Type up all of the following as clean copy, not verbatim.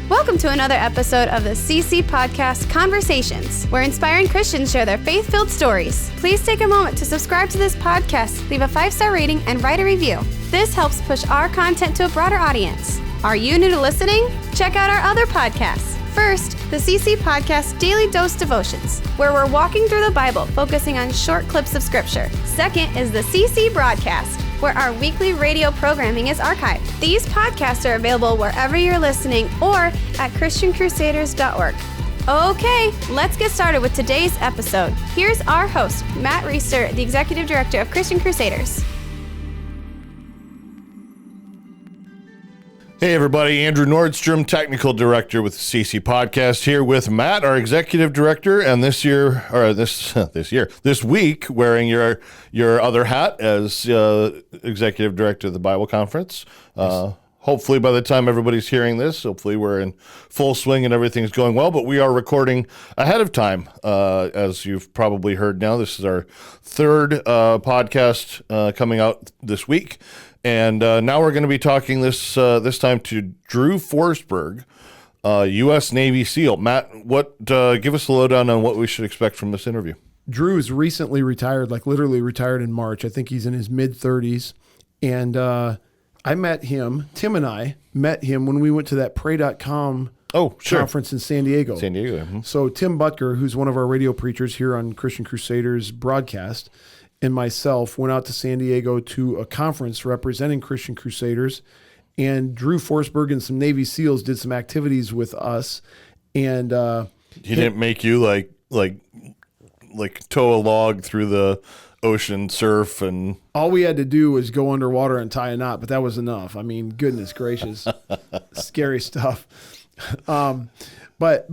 Welcome to another episode of the CC Podcast Conversations, where inspiring Christians share their faith-filled stories. Please take a moment to subscribe to this podcast, leave a 5-star rating, and write a review. This helps push our content to a broader audience. Are you new to listening? Check out our other podcasts. First, the CC Podcast Daily Dose Devotions, where we're walking through the Bible, focusing on short clips of Scripture. Second is the CC Broadcast, where our weekly radio programming is archived. These podcasts are available wherever you're listening or at ChristianCrusaders.org. Okay, let's get started with today's episode. Here's our host, Matt Reister, the Executive Director of Christian Crusaders. Hey everybody, Andrew Nordstrom, Technical Director with the CC Podcast, here with Matt, our Executive Director, and this week, wearing your other hat as Executive Director of the Bible Conference. Hopefully by the time everybody's hearing this, hopefully we're in full swing and everything's going well, but we are recording ahead of time, as you've probably heard now. This is our third podcast coming out this week. And now we're going to be talking this time to Drew Forsberg, U.S. Navy SEAL. Matt, give us a lowdown on what we should expect from this interview. Drew is recently retired, like literally retired in March. I think he's in his mid-30s. And I met him, Tim and I met him when we went to that Pray.com conference in San Diego. Mm-hmm. So Tim Butker, who's one of our radio preachers here on Christian Crusaders broadcast, and myself went out to San Diego to a conference representing Christian Crusaders, and Drew Forsberg and some Navy SEALs did some activities with us. And he didn't make you like tow a log through the ocean, surf, and all we had to do was go underwater and tie a knot, but that was enough. I mean, goodness gracious, scary stuff. But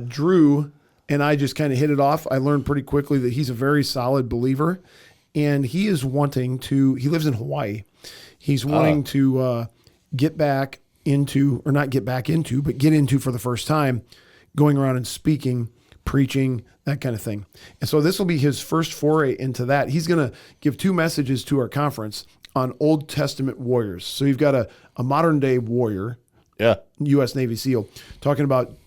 Drew and I just kind of hit it off. I learned pretty quickly that he's a very solid believer, and he is wanting to, he lives in Hawaii. He's wanting to get into for the first time, going around and speaking, preaching, that kind of thing. And so this will be his first foray into that. He's going to give 2 messages to our conference on Old Testament warriors. So you've got a modern day warrior, U.S. Navy SEAL, talking about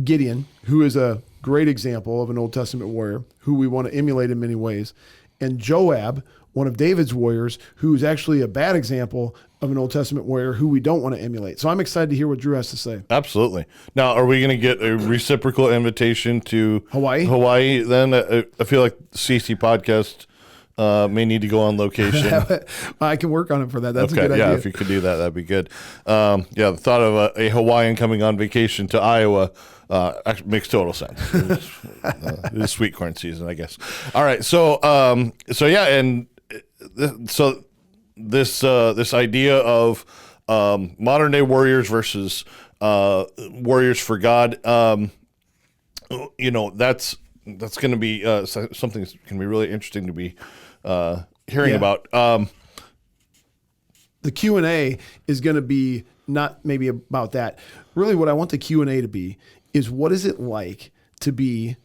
Gideon, who is a great example of an Old Testament warrior who we want to emulate in many ways, and Joab, one of David's warriors, who's actually a bad example of an Old Testament warrior who we don't want to emulate. So I'm excited to hear what Drew has to say. Absolutely. Now, are we going to get a reciprocal invitation to Hawaii then? I feel like the CC Podcast may need to go on location. I can work on it for that. That's a good idea. Yeah, if you could do that, that'd be good. The thought of a Hawaiian coming on vacation to Iowa actually makes total sense. It's sweet corn season, I guess. All right, so this idea of modern day warriors versus warriors for God, that's going to be something that's going to be really interesting to be hearing about. The Q&A is going to be not maybe about that. Really what I want the Q&A to be is, what is it like to be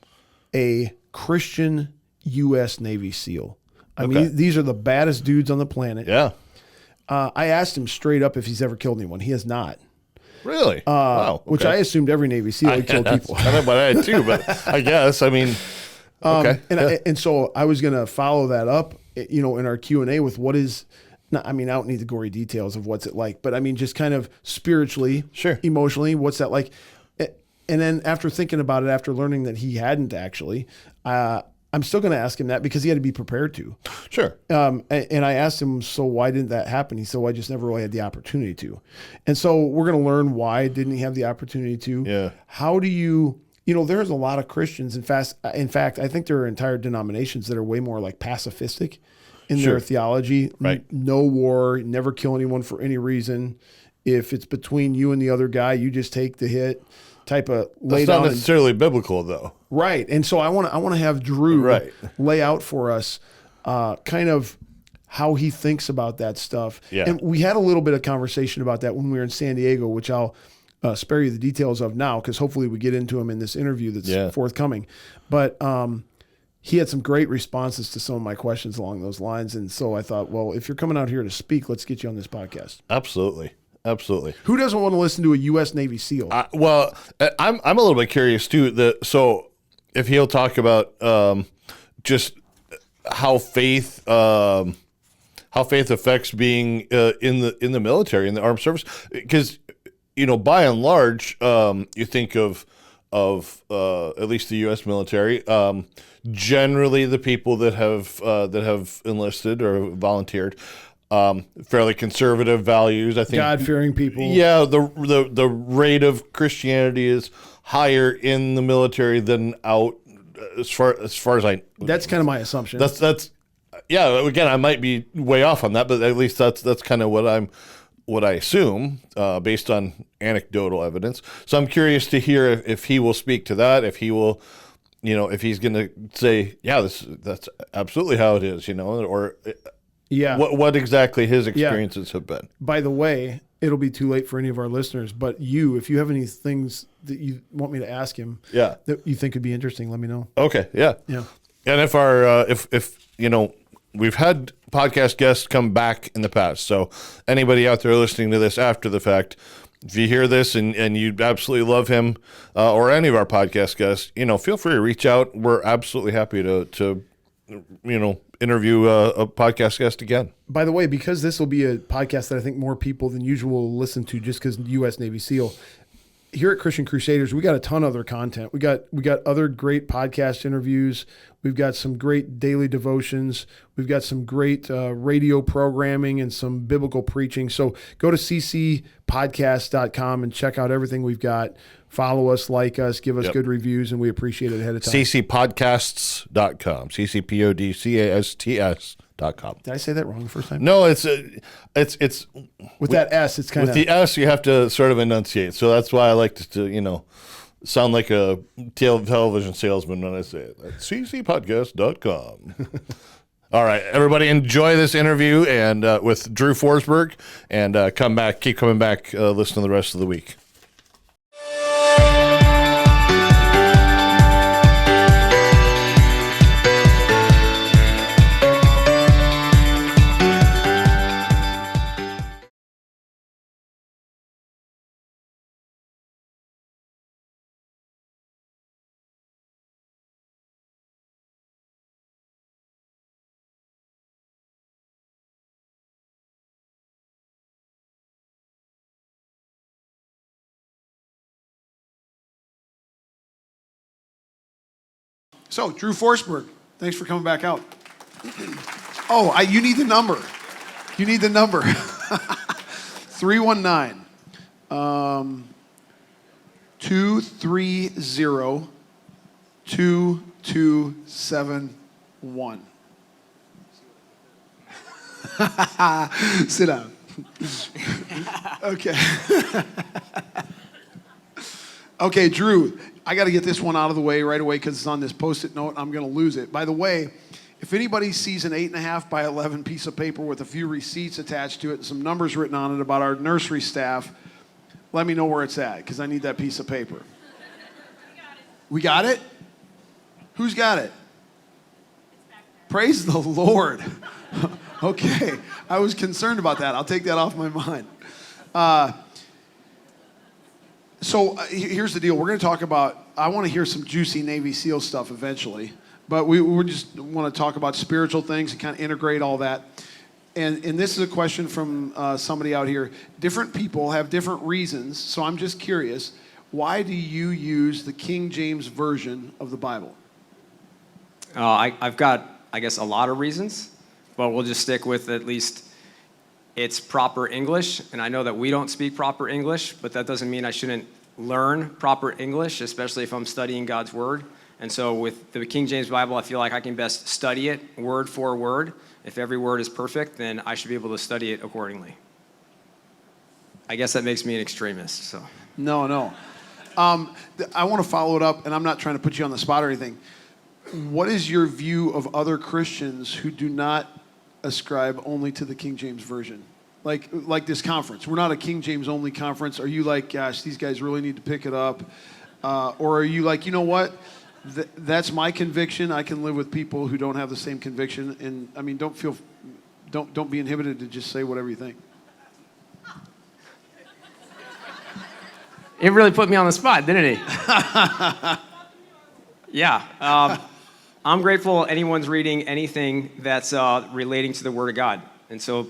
a Christian U.S. Navy SEAL? I mean, these are the baddest dudes on the planet. Yeah. I asked him straight up if he's ever killed anyone. He has not. Really? Wow. Okay. Which I assumed every Navy SEAL would kill people. Kind of what I had too, but I guess, I mean, okay. And so I was going to follow that up, in our Q&A with what is, I don't need the gory details of what's it like, but I mean, just kind of spiritually, emotionally, what's that like? And then after thinking about it, after learning that he hadn't actually, I'm still going to ask him that because he had to be prepared to. Sure. And I asked him, so why didn't that happen? He said, well, I just never really had the opportunity to. And so we're going to learn why didn't he have the opportunity to. Yeah. How do you, there's a lot of Christians. In fact, I think there are entire denominations that are way more like pacifistic in their theology. Right. No war, never kill anyone for any reason. If it's between you and the other guy, you just take the hit. Type of lay down. That's not necessarily biblical, though. Right, and so I want to have Drew lay out for us, kind of how he thinks about that stuff. Yeah. And we had a little bit of conversation about that when we were in San Diego, which I'll spare you the details of now, because hopefully we get into them in this interview that's forthcoming. But he had some great responses to some of my questions along those lines, and so I thought, well, if you're coming out here to speak, let's get you on this podcast. Absolutely. absolutely. Who doesn't want to listen to a U.S. Navy SEAL? Well, I'm a little bit curious too. So if he'll talk about just how faith affects being in the military, in the armed service, because by and large, you think of at least the U.S. military. Generally, the people that have enlisted or volunteered, fairly conservative values. I think God-fearing people. Yeah, the rate of Christianity is higher in the military than out. As far as I, That's kind of my assumption. That's yeah. Again, I might be way off on that, but at least that's kind of what I assume based on anecdotal evidence. So I'm curious to hear if he will speak to that, if he will, if he's going to say, yeah, that's absolutely how it is, or what exactly his experiences have been. By the way, it'll be too late for any of our listeners, but if you have any things that you want me to ask him, that you think could be interesting, let me know. Okay, yeah. And if our if we've had podcast guests come back in the past, so anybody out there listening to this after the fact, if you hear this and you absolutely love him or any of our podcast guests, feel free to reach out. We're absolutely happy to interview a podcast guest again. By the way, because this will be a podcast that I think more people than usual will listen to just because U.S. Navy SEAL, here at Christian Crusaders, we got a ton of other content. We got other great podcast interviews. We've got some great daily devotions. We've got some great radio programming and some biblical preaching. So go to ccpodcast.com and check out everything we've got. Follow us, like us, give us good reviews, and we appreciate it ahead of time. ccpodcasts.com. ccpodcasts.com. Did I say that wrong the first time? No, it's with that S. It's kind of with the S. You have to sort of enunciate. So that's why I like to sound like a television salesman when I say it. That's ccpodcast.com. All right, everybody, enjoy this interview and with Drew Forsberg, and keep coming back, listen to the rest of the week. So, Drew Forsberg, thanks for coming back out. You need the number. 319 230 2271. Sit down. Okay. Okay, Drew, I got to get this one out of the way right away because it's on this Post-it note. I'm going to lose it. By the way, if anybody sees an 8.5 by 11 piece of paper with a few receipts attached to it and some numbers written on it about our nursery staff, let me know where it's at because I need that piece of paper. We got it? Who's got it? Praise the Lord. Okay, I was concerned about that. I'll take that off my mind. So here's the deal. We're going to talk about, I want to hear some juicy Navy SEAL stuff eventually, but we just want to talk about spiritual things and kind of integrate all that. And this is a question from somebody out here. Different people have different reasons, so I'm just curious, why do you use the King James Version of the Bible? I've got, I guess, a lot of reasons, but we'll just stick with at least it's proper English, and I know that we don't speak proper English, but that doesn't mean I shouldn't learn proper English, especially if I'm studying God's Word. And so with the King James Bible, I feel like I can best study it word for word. If every word is perfect, then I should be able to study it accordingly. I guess that makes me an extremist. So No. I want to follow it up, and I'm not trying to put you on the spot or anything. What is your view of other Christians who do not ascribe only to the King James Version? Like this conference. We're not a King James only conference. Are you like, gosh, these guys really need to pick it up? Or are you like, you know what? That's my conviction. I can live with people who don't have the same conviction. And I mean, don't be inhibited to just say whatever you think. It really put me on the spot, didn't he? Yeah. I'm grateful anyone's reading anything that's relating to the Word of God. And so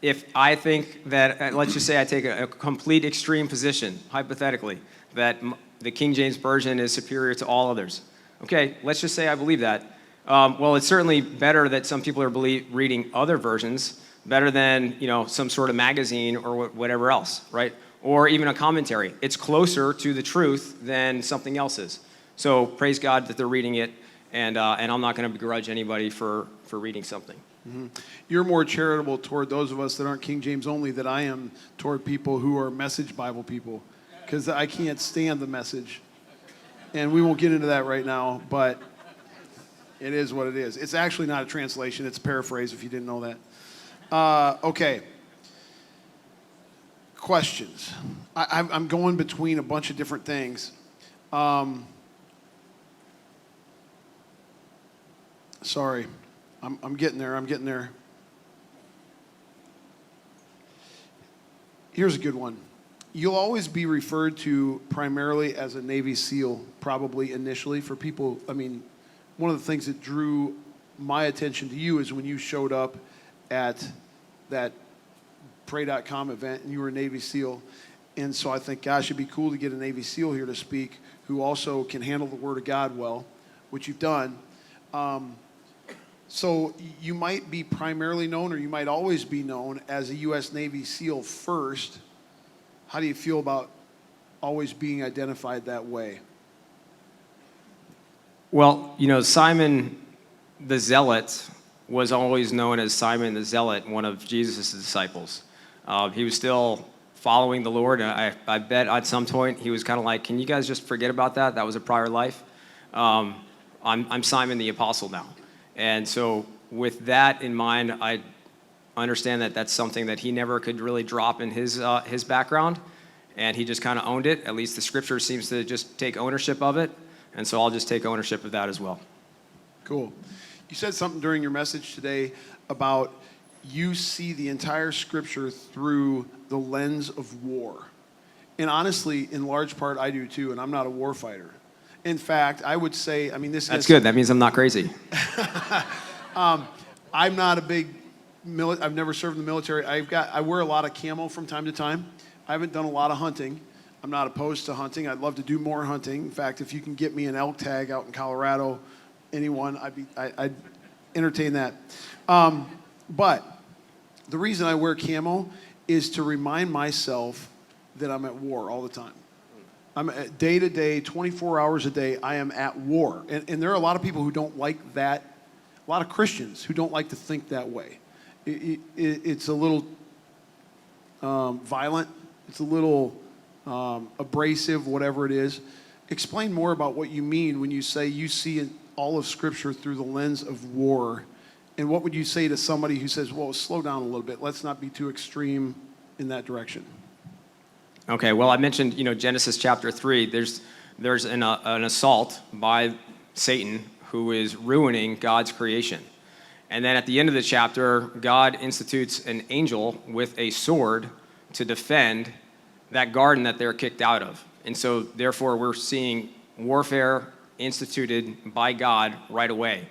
if I think that, let's just say I take a complete extreme position, hypothetically, that the King James Version is superior to all others. Okay, let's just say I believe that. Well, it's certainly better that some people are reading other versions, better than some sort of magazine or whatever else, right? Or even a commentary. It's closer to the truth than something else is. So praise God that they're reading it, and I'm not going to begrudge anybody for reading something. Mm-hmm. You're more charitable toward those of us that aren't King James only than I am toward people who are Message Bible people, because I can't stand the Message. And we won't get into that right now, but it is what it is. It's actually not a translation. It's a paraphrase, if you didn't know that. Okay. Questions. I'm going between a bunch of different things. Sorry. I'm getting there. Here's a good one. You'll always be referred to primarily as a Navy SEAL, probably initially for people. I mean, one of the things that drew my attention to you is when you showed up at that Pray.com event and you were a Navy SEAL. And so I think, gosh, it'd be cool to get a Navy SEAL here to speak who also can handle the Word of God well, which you've done. So you might be primarily known, or you might always be known as a U.S. Navy SEAL first. How do you feel about always being identified that way? Well, Simon the Zealot was always known as Simon the Zealot, one of Jesus' disciples. He was still following the Lord, and I bet at some point he was kind of like, can you guys just forget about that? That was a prior life. I'm Simon the Apostle now. And so with that in mind, I understand that that's something that he never could really drop in his background, and he just kind of owned it. At least the Scripture seems to just take ownership of it, and so I'll just take ownership of that as well. Cool. You said something during your message today about you see the entire Scripture through the lens of war. And honestly, in large part, I do too, and I'm not a war fighter. In fact, I would say, That's good. That means I'm not crazy. I'm not a big I've never served in the military. I wear a lot of camo from time to time. I haven't done a lot of hunting. I'm not opposed to hunting. I'd love to do more hunting. In fact, if you can get me an elk tag out in Colorado, anyone, I'd entertain that. But the reason I wear camo is to remind myself that I'm at war all the time. I'm day to day, 24 hours a day, I am at war. And there are a lot of people who don't like that, a lot of Christians who don't like to think that way. It's a little violent, it's a little abrasive, whatever it is. Explain more about what you mean when you say you see all of Scripture through the lens of war. And what would you say to somebody who says, well, slow down a little bit, let's not be too extreme in that direction? Okay, well, I mentioned, Genesis chapter 3. There's an assault by Satan who is ruining God's creation. And then at the end of the chapter, God institutes an angel with a sword to defend that garden that they're kicked out of. And so, therefore, we're seeing warfare instituted by God right away.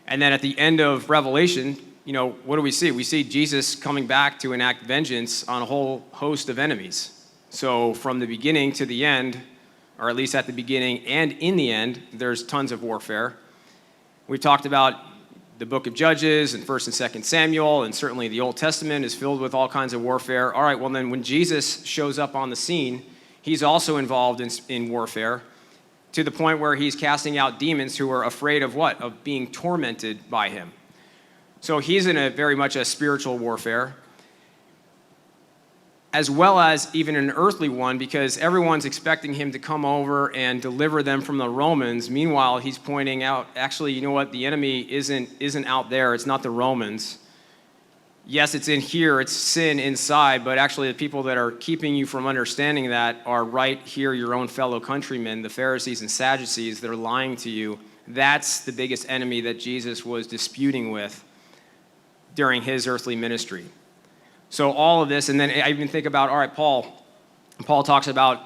And then at the end of Revelation, what do we see? We see Jesus coming back to enact vengeance on a whole host of enemies. So from the beginning to the end, or at least at the beginning and in the end, there's tons of warfare. We've talked about the book of Judges and 1st and 2nd Samuel, and certainly the Old Testament is filled with all kinds of warfare. All right, well then when Jesus shows up on the scene, he's also involved in warfare to the point where he's casting out demons who are afraid of what? Of being tormented by him. So he's in a very much a spiritual warfare, as well as even an earthly one, because everyone's expecting him to come over and deliver them from the Romans. Meanwhile, he's pointing out, actually, you know what? The enemy isn't out there. It's not the Romans. Yes, it's in here. It's sin inside, but actually the people that are keeping you from understanding that are right here, your own fellow countrymen, the Pharisees and Sadducees that are lying to you. That's the biggest enemy that Jesus was disputing with during his earthly ministry. So all of this, and then I even think about, all right, Paul, Paul talks about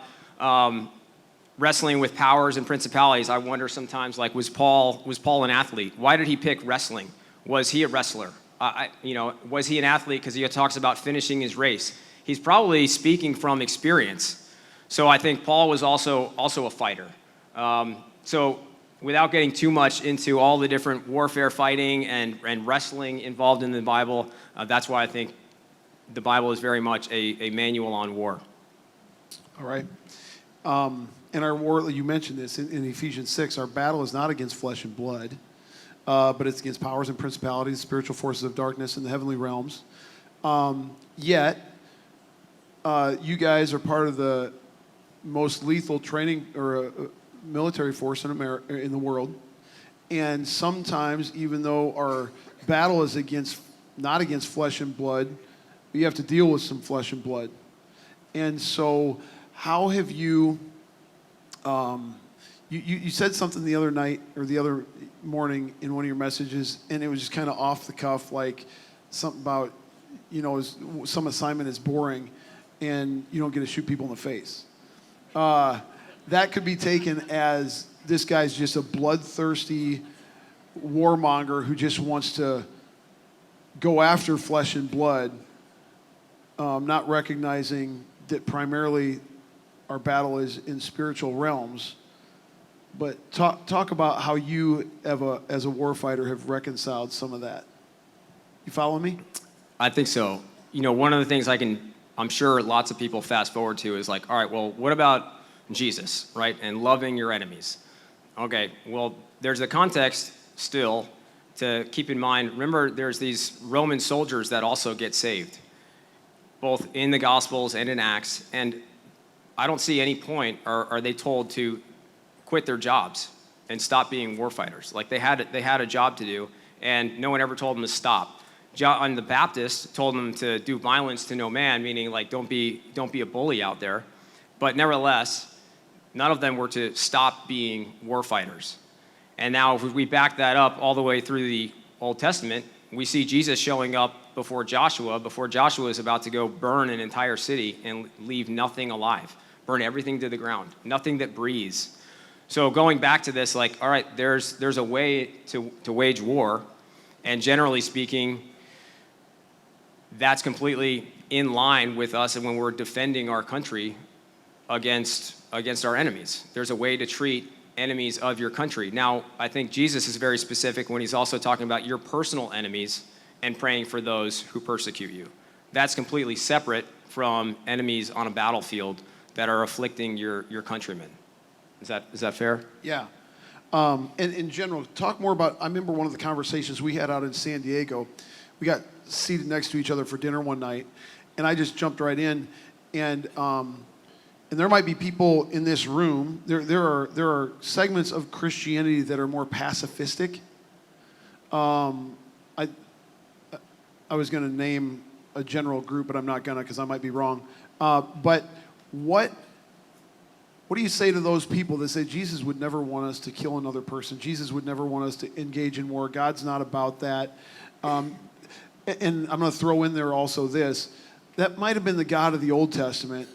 wrestling with powers and principalities. I wonder sometimes, like, was Paul an athlete? Why did he pick wrestling? Was he a wrestler? Was he an athlete because he talks about finishing his race? He's probably speaking from experience. So I think Paul was also a fighter. So without getting too much into all the different warfare fighting and wrestling involved in the Bible, that's why I think the Bible is very much a manual on war. All right. In our war, you mentioned this in Ephesians 6, our battle is not against flesh and blood, but it's against powers and principalities, spiritual forces of darkness in the heavenly realms. Yet, you guys are part of the most lethal training or military force in the world. And sometimes, even though our battle is not against flesh and blood, you have to deal with some flesh and blood. And so, how have you... You said something the other night or the other morning in one of your messages, and it was just kind of off the cuff, like something about, some assignment is boring and you don't get to shoot people in the face. That could be taken as this guy's just a bloodthirsty warmonger who just wants to go after flesh and blood, not recognizing that primarily our battle is in spiritual realms. But talk about how you, as a warfighter, have reconciled some of that. You follow me? I think so. One of the things I'm sure lots of people fast forward to is like, all right, well, what about Jesus, right? And loving your enemies. Okay, well, there's a context still to keep in mind. Remember, there's these Roman soldiers that also get saved, both in the Gospels and in Acts. And I don't see any point, are they told to quit their jobs and stop being warfighters. Like they had a job to do, and no one ever told them to stop. John the Baptist told them to do violence to no man, meaning like don't be a bully out there. But nevertheless, none of them were to stop being warfighters. And now if we back that up all the way through the Old Testament, we see Jesus showing up before Joshua is about to go burn an entire city and leave nothing alive, burn everything to the ground, nothing that breathes. So going back to this, like, all right, there's a way to wage war, and generally speaking, that's completely in line with us and when we're defending our country against our enemies. There's a way to treat enemies of your country. Now, I think Jesus is very specific when he's also talking about your personal enemies and praying for those who persecute you. That's completely separate from enemies on a battlefield that are afflicting your countrymen. Is that fair? Yeah. And in general, talk more about, I remember one of the conversations we had out in San Diego. We got seated next to each other for dinner one night, and I just jumped right in. And there might be people in this room, there are segments of Christianity that are more pacifistic. I was going to name a general group, but I'm not going to because I might be wrong. But what do you say to those people that say Jesus would never want us to kill another person? Jesus would never want us to engage in war. God's not about that. And I'm going to throw in there also this. That might have been the God of the Old Testament,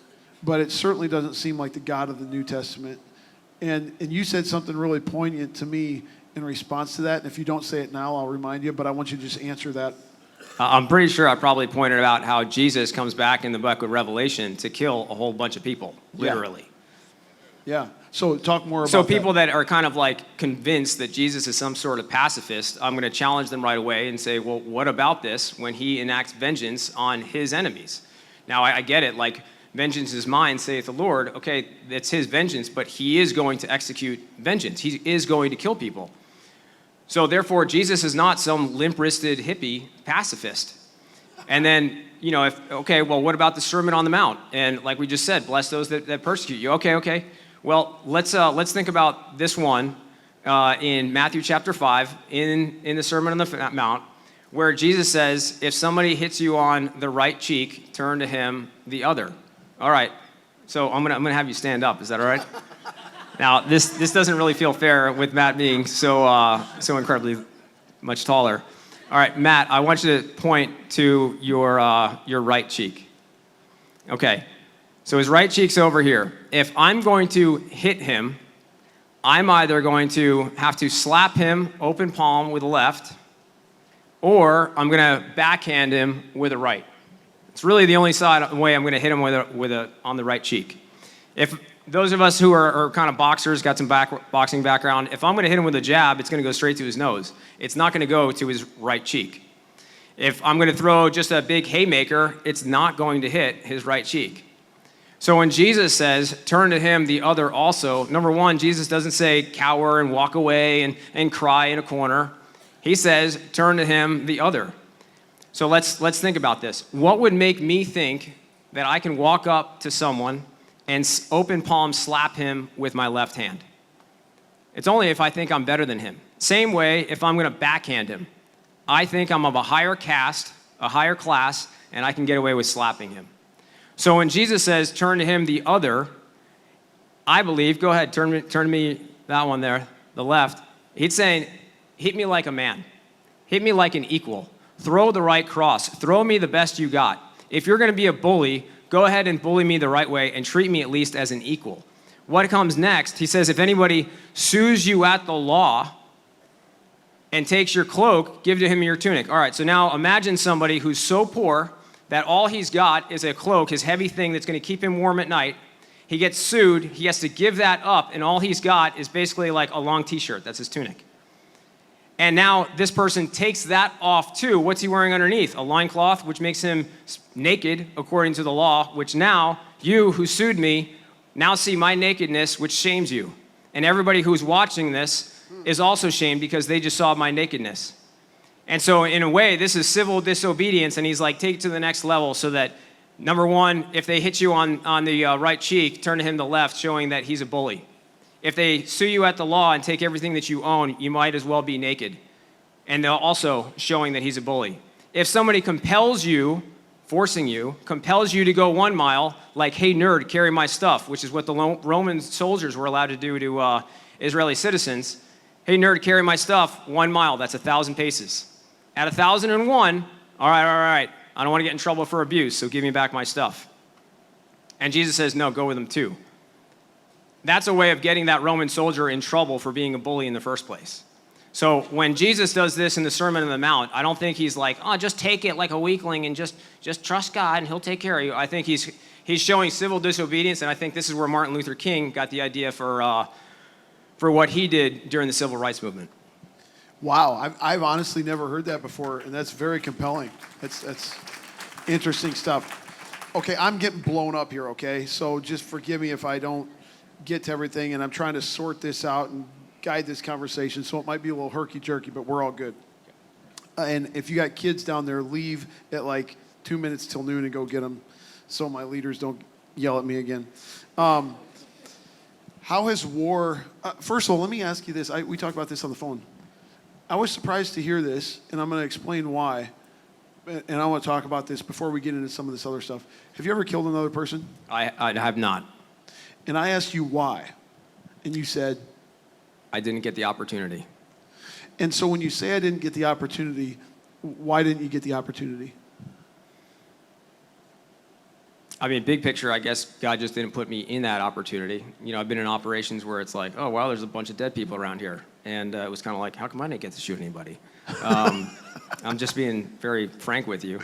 but it certainly doesn't seem like the God of the New Testament. And you said something really poignant to me in response to that. And if you don't say it now, I'll remind you, but I want you to just answer that. I'm pretty sure I probably pointed out how Jesus comes back in the book of Revelation to kill a whole bunch of people, literally. Yeah. So talk more about So people that are kind of like convinced that Jesus is some sort of pacifist, I'm going to challenge them right away and say, well, what about this when he enacts vengeance on his enemies? Now, I get it. Like, vengeance is mine, saith the Lord. Okay, it's his vengeance, but he is going to execute vengeance. He is going to kill people. So therefore, Jesus is not some limp-wristed hippie pacifist. And then, what about the Sermon on the Mount? And like we just said, bless those that persecute you. Okay. Well, let's think about this one in Matthew chapter 5 in the Sermon on the Mount, where Jesus says, if somebody hits you on the right cheek, turn to him the other. All right. So I'm gonna have you stand up. Is that all right? Now, this doesn't really feel fair with Matt being so incredibly much taller. All right, Matt, I want you to point to your right cheek. Okay. So his right cheek's over here. If I'm going to hit him, I'm either going to have to slap him open palm with the left, or I'm going to backhand him with a right. It's really the only way I'm going to hit him on the right cheek. If those of us who are kind of boxers, got some boxing background, if I'm going to hit him with a jab, it's going to go straight to his nose. It's not going to go to his right cheek. If I'm going to throw just a big haymaker, it's not going to hit his right cheek. So when Jesus says, turn to him the other also, number one, Jesus doesn't say cower and walk away and cry in a corner. He says, turn to him the other. So let's think about this. What would make me think that I can walk up to someone and open palm slap him with my left hand? It's only if I think I'm better than him. Same way if I'm going to backhand him. I think I'm of a higher caste, a higher class, and I can get away with slapping him. So when Jesus says, turn to him the other, I believe, go ahead, turn to me that one there, the left. He's saying, hit me like a man. Hit me like an equal. Throw the right cross. Throw me the best you got. If you're going to be a bully, go ahead and bully me the right way and treat me at least as an equal. What comes next? He says, if anybody sues you at the law and takes your cloak, give to him your tunic. All right, so now imagine somebody who's so poor that all he's got is a cloak, his heavy thing that's going to keep him warm at night. He gets sued, he has to give that up, and all he's got is basically like a long t-shirt. That's his tunic. And now this person takes that off too. What's he wearing underneath? A loincloth, which makes him naked according to the law, which now you who sued me now see my nakedness, which shames you. And everybody who's watching this is also shamed because they just saw my nakedness. And so in a way, this is civil disobedience, and he's like, take it to the next level so that, number one, if they hit you on the right cheek, turn to him the left, showing that he's a bully. If they sue you at the law and take everything that you own, you might as well be naked. And they're also showing that he's a bully. If somebody compels you, forcing you, compels you to go 1 mile, like, hey, nerd, carry my stuff, which is what the Roman soldiers were allowed to do to Israeli citizens. Hey, nerd, carry my stuff 1 mile. That's 1,000 paces. At 1,001, all right, I don't want to get in trouble for abuse, so give me back my stuff. And Jesus says, no, go with them too. That's a way of getting that Roman soldier in trouble for being a bully in the first place. So when Jesus does this in the Sermon on the Mount, I don't think he's like, oh, just take it like a weakling and just trust God and he'll take care of you. I think he's showing civil disobedience, and I think this is where Martin Luther King got the idea for what he did during the civil rights movement. Wow, I've honestly never heard that before, and that's very compelling. That's interesting stuff. Okay, I'm getting blown up here, okay? So just forgive me if I don't get to everything, and I'm trying to sort this out and guide this conversation, so it might be a little herky-jerky, but we're all good. And if you got kids down there, leave at like 2 minutes till noon and go get them so my leaders don't yell at me again. How has war... first of all, let me ask you this. We talked about this on the phone. I was surprised to hear this, and I'm going to explain why. And I want to talk about this before we get into some of this other stuff. Have you ever killed another person? I have not. And I asked you why. And you said... I didn't get the opportunity. And so when you say I didn't get the opportunity, why didn't you get the opportunity? I mean, big picture, I guess God just didn't put me in that opportunity. You know, I've been in operations where it's like, oh, wow, there's a bunch of dead people around here. And it was kind of like, how come I didn't get to shoot anybody? I'm just being very frank with you.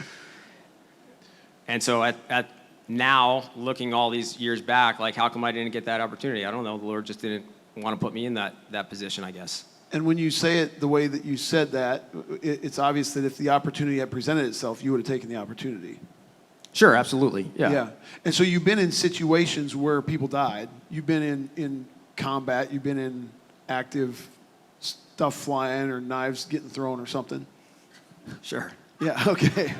And so at now, looking all these years back, like, how come I didn't get that opportunity? I don't know. The Lord just didn't want to put me in that position, I guess. And when you say it the way that you said that, it's obvious that if the opportunity had presented itself, you would have taken the opportunity. Sure, absolutely. Yeah. And so you've been in situations where people died. You've been in combat. You've been in active stuff flying or knives getting thrown or something. Sure. Yeah, okay.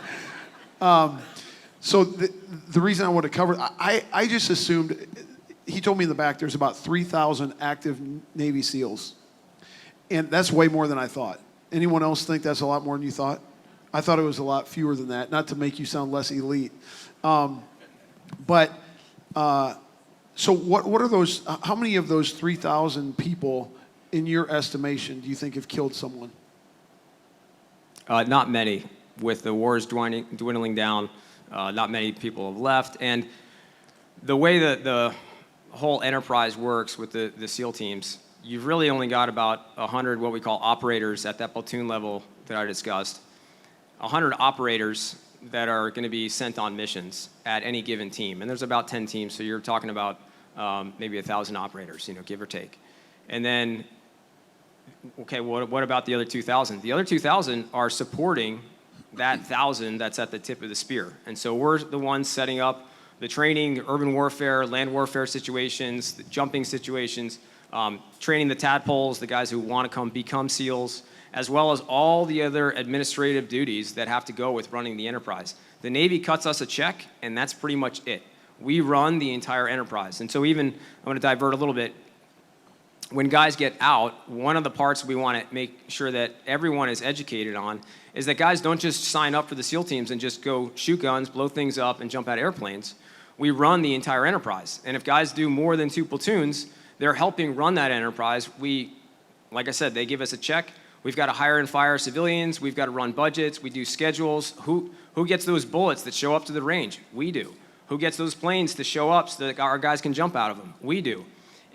So the reason I want to cover, I just assumed, he told me in the back there's about 3,000 active Navy SEALs. And that's way more than I thought. Anyone else think that's a lot more than you thought? I thought it was a lot fewer than that, not to make you sound less elite. So what are those, how many of those 3,000 people, in your estimation, do you think have killed someone? Not many. With the wars dwindling down, not many people have left. And the way that the whole enterprise works with the SEAL teams, you've really only got about 100 what we call operators at that platoon level that I discussed. 100 operators that are going to be sent on missions at any given team. And there's about 10 teams, so you're talking about maybe 1,000 operators, give or take. And then, okay, what about the other 2,000? The other 2,000 are supporting that 1,000 that's at the tip of the spear. And so we're the ones setting up the training, the urban warfare, land warfare situations, the jumping situations, training the tadpoles, the guys who want to come become SEALs, as well as all the other administrative duties that have to go with running the enterprise. The Navy cuts us a check, and that's pretty much it. We run the entire enterprise. And so even, I'm going to divert a little bit, when guys get out, one of the parts we want to make sure that everyone is educated on is that guys don't just sign up for the SEAL teams and just go shoot guns, blow things up, and jump out of airplanes. We run the entire enterprise. And if guys do more than 2 platoons, they're helping run that enterprise. Like I said, they give us a check. We've got to hire and fire civilians. We've got to run budgets. We do schedules. Who gets those bullets that show up to the range? We do. Who gets those planes to show up so that our guys can jump out of them? We do.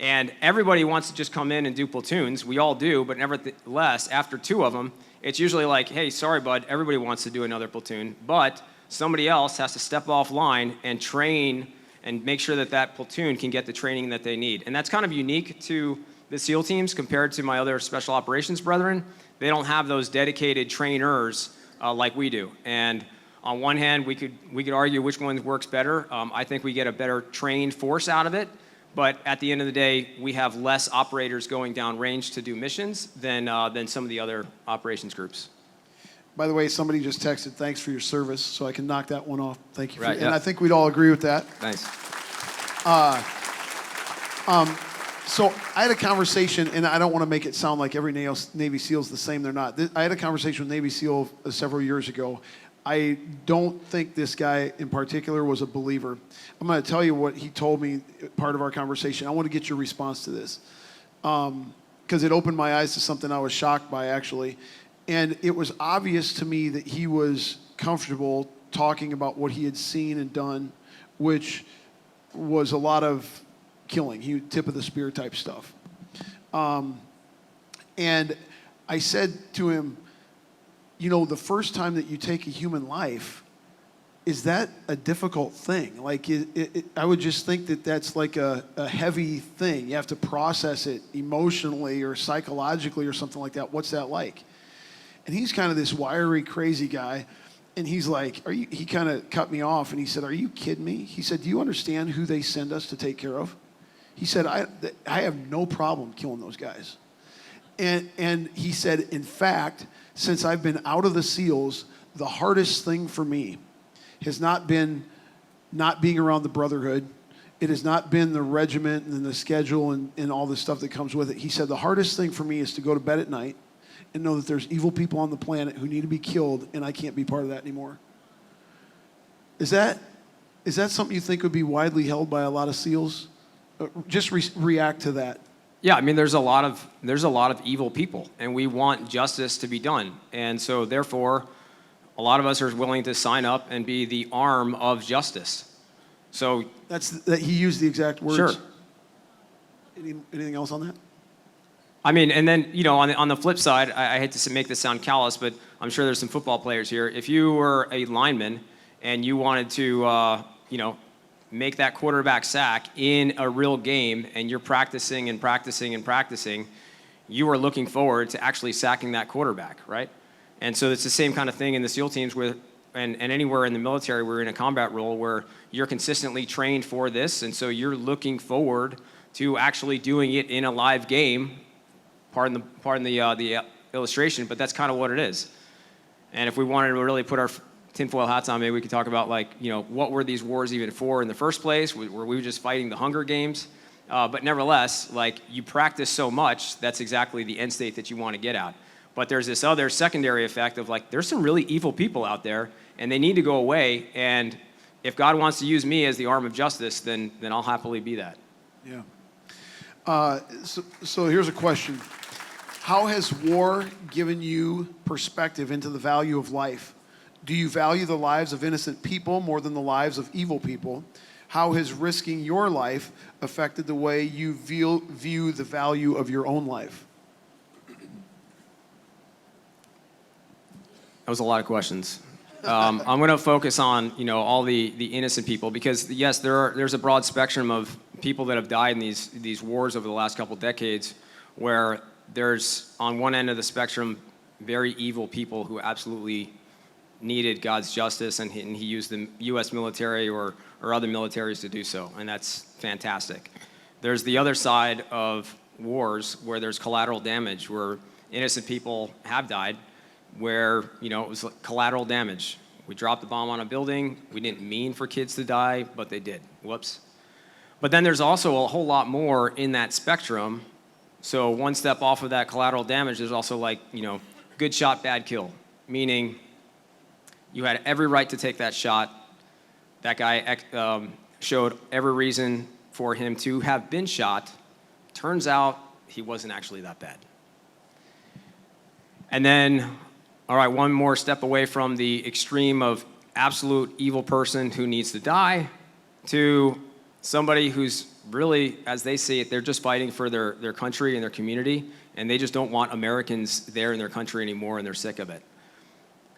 And everybody wants to just come in and do platoons. We all do, but nevertheless, after 2 of them, it's usually like, hey, sorry, bud, everybody wants to do another platoon, but somebody else has to step offline and train and make sure that that platoon can get the training that they need. And that's kind of unique to the SEAL teams compared to my other special operations brethren. They don't have those dedicated trainers like we do. And on one hand, we could argue which one works better. I think we get a better trained force out of it. But at the end of the day, we have less operators going down range to do missions than some of the other operations groups. By the way, somebody just texted, thanks for your service, so I can knock that one off. Thank you. Right, And I think we'd all agree with that. Nice. So I had a conversation, and I don't want to make it sound like every Navy SEAL is the same. They're not. I had a conversation with Navy SEAL several years ago. I don't think this guy in particular was a believer. I'm going to tell you what he told me, part of our conversation. I want to get your response to this, because it opened my eyes to something I was shocked by, actually. And it was obvious to me that he was comfortable talking about what he had seen and done, which was a lot of killing, tip of the spear type stuff. And I said to him, the first time that you take a human life, is that a difficult thing? Like, I would just think that that's like a heavy thing. You have to process it emotionally or psychologically or something like that. What's that like? And he's kind of this wiry, crazy guy. And he's like, he kind of cut me off and he said, are you kidding me? He said, do you understand who they send us to take care of? He said, I have no problem killing those guys. And he said, in fact, since I've been out of the SEALs, the hardest thing for me has not been not being around the brotherhood. It has not been the regiment and the schedule and all the stuff that comes with it. He said, the hardest thing for me is to go to bed at night and know that there's evil people on the planet who need to be killed, and I can't be part of that anymore. Is that something you think would be widely held by a lot of SEALs? Just react to that. Yeah, I mean, there's a lot of evil people, and we want justice to be done. And so, therefore, a lot of us are willing to sign up and be the arm of justice. So he used the exact words. Sure. Anything else on that? I mean, and then, on the flip side, I hate to make this sound callous, but I'm sure there's some football players here. If you were a lineman and you wanted to, make that quarterback sack in a real game, and you're practicing and practicing and practicing, you are looking forward to actually sacking that quarterback, right? And so it's the same kind of thing in the SEAL teams and anywhere in the military we're in a combat role where you're consistently trained for this, and so you're looking forward to actually doing it in a live game. Pardon the illustration, but that's kind of what it is. And if we wanted to really put our tinfoil hats on, maybe we could talk about what were these wars even for in the first place? Were we just fighting the Hunger Games? But nevertheless, you practice so much, that's exactly the end state that you want to get at. But there's this other secondary effect of there's some really evil people out there, and they need to go away. And if God wants to use me as the arm of justice, then I'll happily be that. Yeah. So here's a question. How has war given you perspective into the value of life? Do you value the lives of innocent people more than the lives of evil people? how has risking your life affected the way you view the value of your own life? That was a lot of questions. I'm going to focus on all the innocent people, because yes, there's a broad spectrum of people that have died in these wars over the last couple decades, where there's on one end of the spectrum very evil people who absolutely needed God's justice, and he used the U.S. military or other militaries to do so, and that's fantastic. There's the other side of wars where there's collateral damage, where innocent people have died, where it was like collateral damage. We dropped the bomb on a building. We didn't mean for kids to die, but they did. Whoops. But then there's also a whole lot more in that spectrum. So one step off of that collateral damage, there's also good shot, bad kill, meaning you had every right to take that shot. That guy showed every reason for him to have been shot. Turns out he wasn't actually that bad. And then, all right, one more step away from the extreme of absolute evil person who needs to die to somebody who's really, as they see it, they're just fighting for their country and their community, and they just don't want Americans there in their country anymore, and they're sick of it.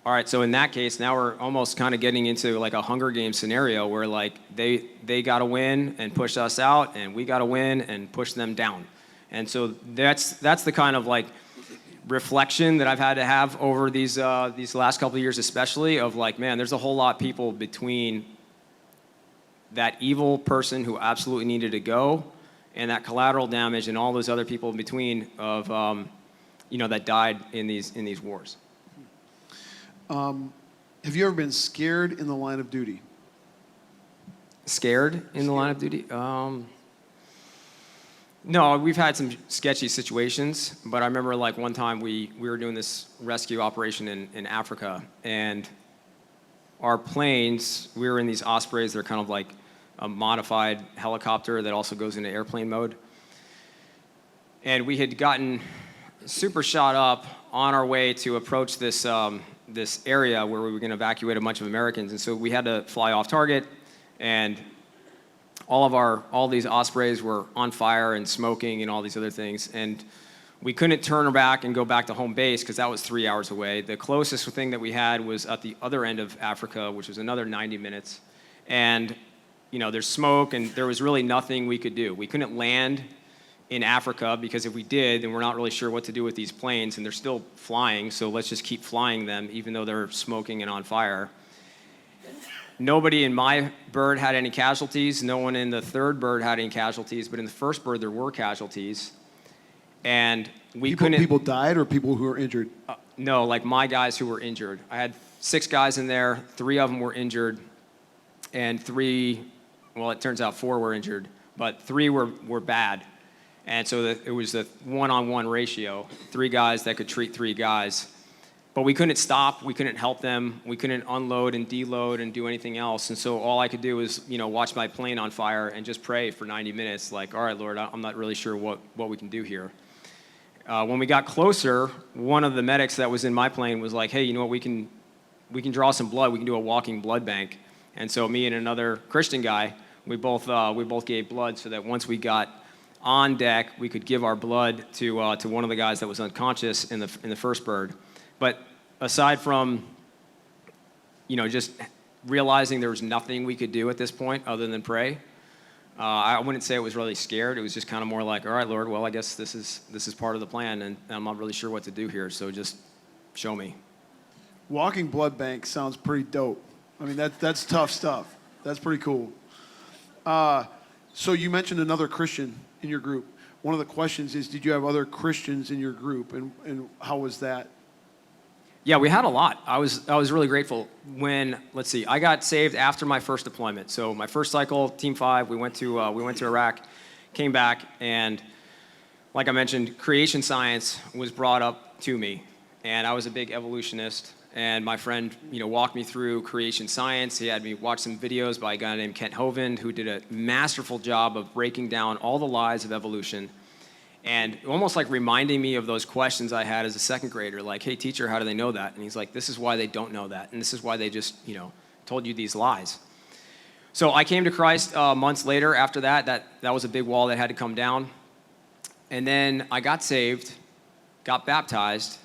All right, so in that case, now we're almost kind of getting into like a Hunger Games scenario where they got to win and push us out, and we got to win and push them down. And so that's the kind of reflection that I've had to have over these last couple of years, especially of man, there's a whole lot of people between that evil person who absolutely needed to go and that collateral damage and all those other people in between of that died in these wars. Have you ever been scared in the line of duty? Scared in the line of duty? No, we've had some sketchy situations, but I remember one time we were doing this rescue operation in Africa, and our planes, we were in these Ospreys. They're kind of like a modified helicopter that also goes into airplane mode. And we had gotten super shot up on our way to approach this area where we were going to evacuate a bunch of Americans. And so we had to fly off target, and all these Ospreys were on fire and smoking and all these other things. And we couldn't turn back and go back to home base because that was 3 hours away. The closest thing that we had was at the other end of Africa, which was another 90 minutes. And, there's smoke, and there was really nothing we could do. We couldn't land in Africa, because if we did, then we're not really sure what to do with these planes, and they're still flying, so let's just keep flying them, even though they're smoking and on fire. Nobody in my bird had any casualties. No one in the third bird had any casualties, but in the first bird, there were casualties. And People died, or people who were injured? No, my guys who were injured. I had 6 guys in there. 3 of them were injured, and it turns out 4 were injured, but 3 were bad. And so it was the one-on-one ratio, 3 guys that could treat 3 guys. But we couldn't stop, we couldn't help them, we couldn't unload and deload and do anything else. And so all I could do was, watch my plane on fire and just pray for 90 minutes, all right, Lord, I'm not really sure what we can do here. When we got closer, one of the medics that was in my plane was like, hey, you know what, we can draw some blood, we can do a walking blood bank. And so me and another Christian guy, we both gave blood so that once we got on deck, we could give our blood to one of the guys that was unconscious in the first bird. But aside from, just realizing there was nothing we could do at this point other than pray, I wouldn't say it was really scared. It was just kind of more like, all right, Lord, well, I guess this is part of the plan, and I'm not really sure what to do here, so just show me. Walking blood bank sounds pretty dope. I mean, that's tough stuff. That's pretty cool. So you mentioned another Christian in your group. One of the questions is, did you have other Christians in your group, and how was that? Yeah, we had a lot. I was really grateful when, I got saved after my first deployment. So my first cycle, Team 5, we went to Iraq, came back, and like I mentioned, creation science was brought up to me, and I was a big evolutionist. And my friend, walked me through creation science. He had me watch some videos by a guy named Kent Hovind, who did a masterful job of breaking down all the lies of evolution, and almost reminding me of those questions I had as a second grader, hey, teacher, how do they know that? And he's like, this is why they don't know that, and this is why they just, told you these lies. So I came to Christ months later after that. That was a big wall that had to come down. And then I got saved, got baptized,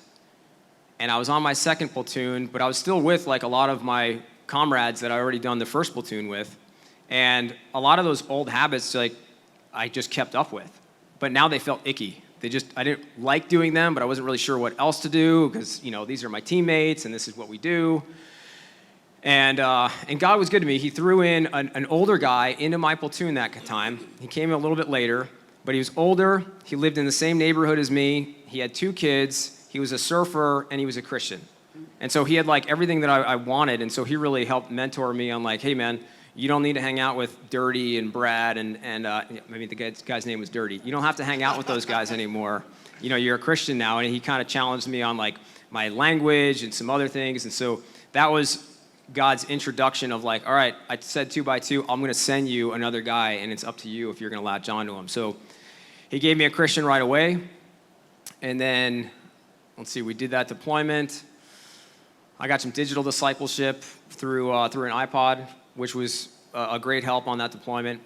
and I was on my second platoon, but I was still with like a lot of my comrades that I already done the first platoon with. And a lot of those old habits, like, I just kept up with. But now they felt icky. I didn't like doing them, but I wasn't really sure what else to do because, these are my teammates and this is what we do. And God was good to me. He threw in an older guy into my platoon that time. He came a little bit later, but he was older. He lived in the same neighborhood as me. He had 2 kids. He was a surfer, and he was a Christian. And so he had like everything that I wanted. And so he really helped mentor me on like, hey, man, you don't need to hang out with Dirty and Brad the guy's name was Dirty. You don't have to hang out with those guys anymore. You're a Christian now. And he kind of challenged me on like my language and some other things. And so that was God's introduction of like, all right, I said 2 by 2, I'm going to send you another guy, and it's up to you if you're going to latch on to him. So he gave me a Christian right away. And then, let's see, we did that deployment. I got some digital discipleship through an iPod, which was a great help on that deployment.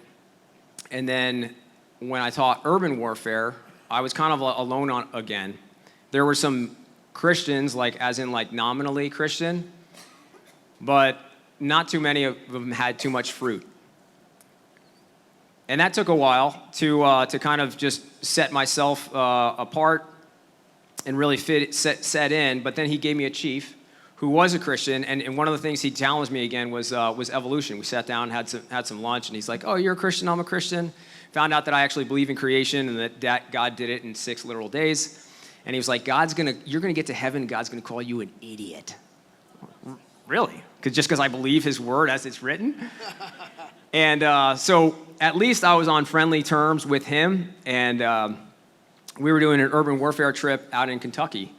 And then when I taught urban warfare, I was kind of alone again. There were some Christians, like as in like nominally Christian, but not too many of them had too much fruit. And that took a while to kind of just set myself apart and really set in. But then he gave me a chief who was a Christian, and one of the things he challenged me again was evolution. We sat down, had some lunch, and he's like, "Oh, you're a Christian, I'm a Christian." Found out that I actually believe in creation and that God did it in 6 literal days. And he was like, "You're gonna get to heaven, God's gonna call you an idiot." Really? Just because I believe his word as it's written? And so at least I was on friendly terms with him, and we were doing an urban warfare trip out in Kentucky.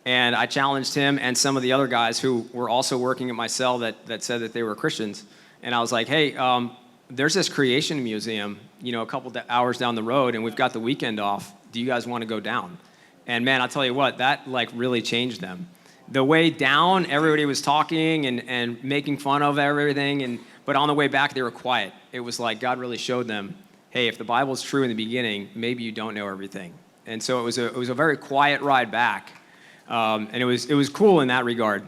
And I challenged him and some of the other guys who were also working at my cell that said that they were Christians. And I was like, hey, there's this creation museum, a couple hours down the road, and we've got the weekend off. Do you guys want to go down? And man, I'll tell you what, that like really changed them. The way down, everybody was talking and making fun of everything, but on the way back, they were quiet. It was like God really showed them, hey, if the Bible's true in the beginning, maybe you don't know everything. And so it was a very quiet ride back. And it was cool in that regard.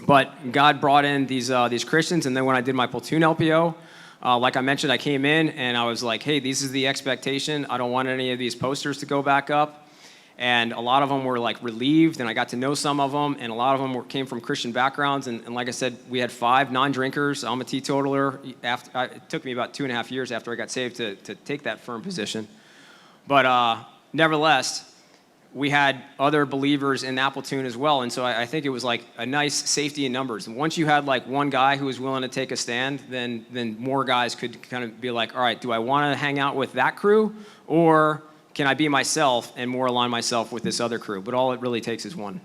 But God brought in these Christians, and then when I did my platoon LPO, like I mentioned, I came in and I was like, hey, this is the expectation. I don't want any of these posters to go back up. And a lot of them were like relieved, and I got to know some of them, and a lot of them came from Christian backgrounds. And like I said, we had 5 non-drinkers. I'm a teetotaler. It took me about 2.5 years after I got saved to take that firm position. But nevertheless, we had other believers in that platoon as well. And so I think it was like a nice safety in numbers. And once you had like one guy who was willing to take a stand, then more guys could kind of be like, all right, do I want to hang out with that crew, or can I be myself and more align myself with this other crew? But all it really takes is one.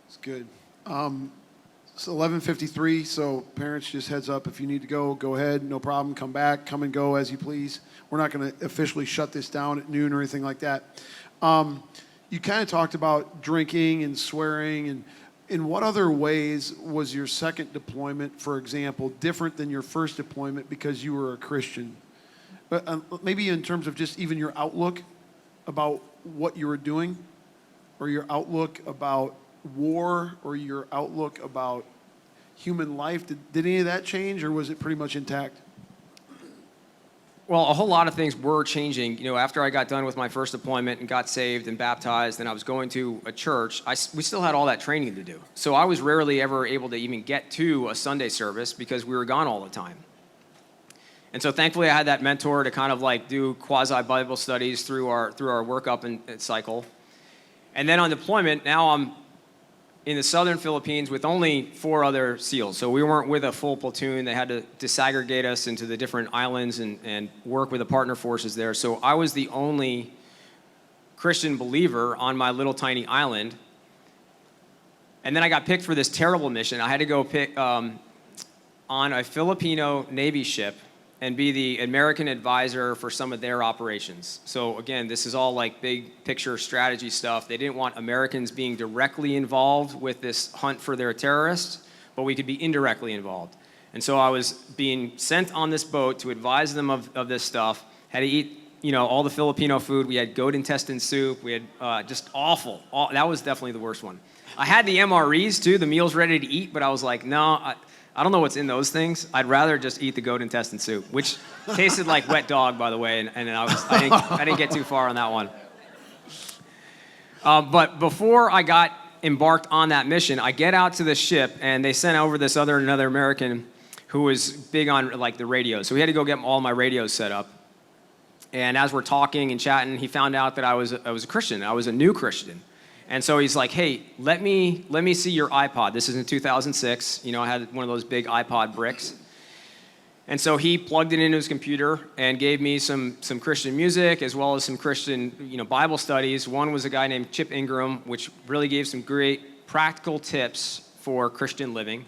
It's good. It's 11:53, so parents, just heads up, if you need to go ahead, no problem, come back, come and go as you please. We're not going to officially shut this down at noon or anything like that. You kind of talked about drinking and swearing, and in what other ways was your second deployment, for example, different than your first deployment because you were a Christian? But maybe in terms of just even your outlook about what you were doing, or your outlook about war, or your outlook about human life. Did any of that change, or was it pretty much intact? Well, a whole lot of things were changing. After I got done with my first deployment and got saved and baptized, and I was going to a church, we still had all that training to do. So I was rarely ever able to even get to a Sunday service because we were gone all the time. And so thankfully I had that mentor to kind of like do quasi-Bible studies through our workup and cycle. And then on deployment, now I'm in the southern Philippines with only 4 other SEALs. So we weren't with a full platoon. They had to disaggregate us into the different islands and work with the partner forces there. So I was the only Christian believer on my little tiny island. And then I got picked for this terrible mission. I had to go pick on a Filipino Navy ship and be the American advisor for some of their operations. So again, this is all like big picture strategy stuff. They didn't want Americans being directly involved with this hunt for their terrorists, but we could be indirectly involved. And so I was being sent on this boat to advise them of this stuff. Had to eat, all the Filipino food. We had goat intestine soup. We had just awful. That was definitely the worst one. I had the MREs too, the meals ready to eat, but I was like, no, I don't know what's in those things. I'd rather just eat the goat intestine soup, which tasted like wet dog, by the way, and I didn't get too far on that one. But before I got embarked on that mission, I get out to the ship, and they sent over another American who was big on like the radio. So we had to go get all my radios set up. And as we're talking and chatting, he found out that I was a Christian. I was a new Christian. And so he's like, hey, let me see your iPod. This is in 2006. I had one of those big iPod bricks. And so he plugged it into his computer and gave me some Christian music as well as some Christian, Bible studies. One was a guy named Chip Ingram, which really gave some great practical tips for Christian living.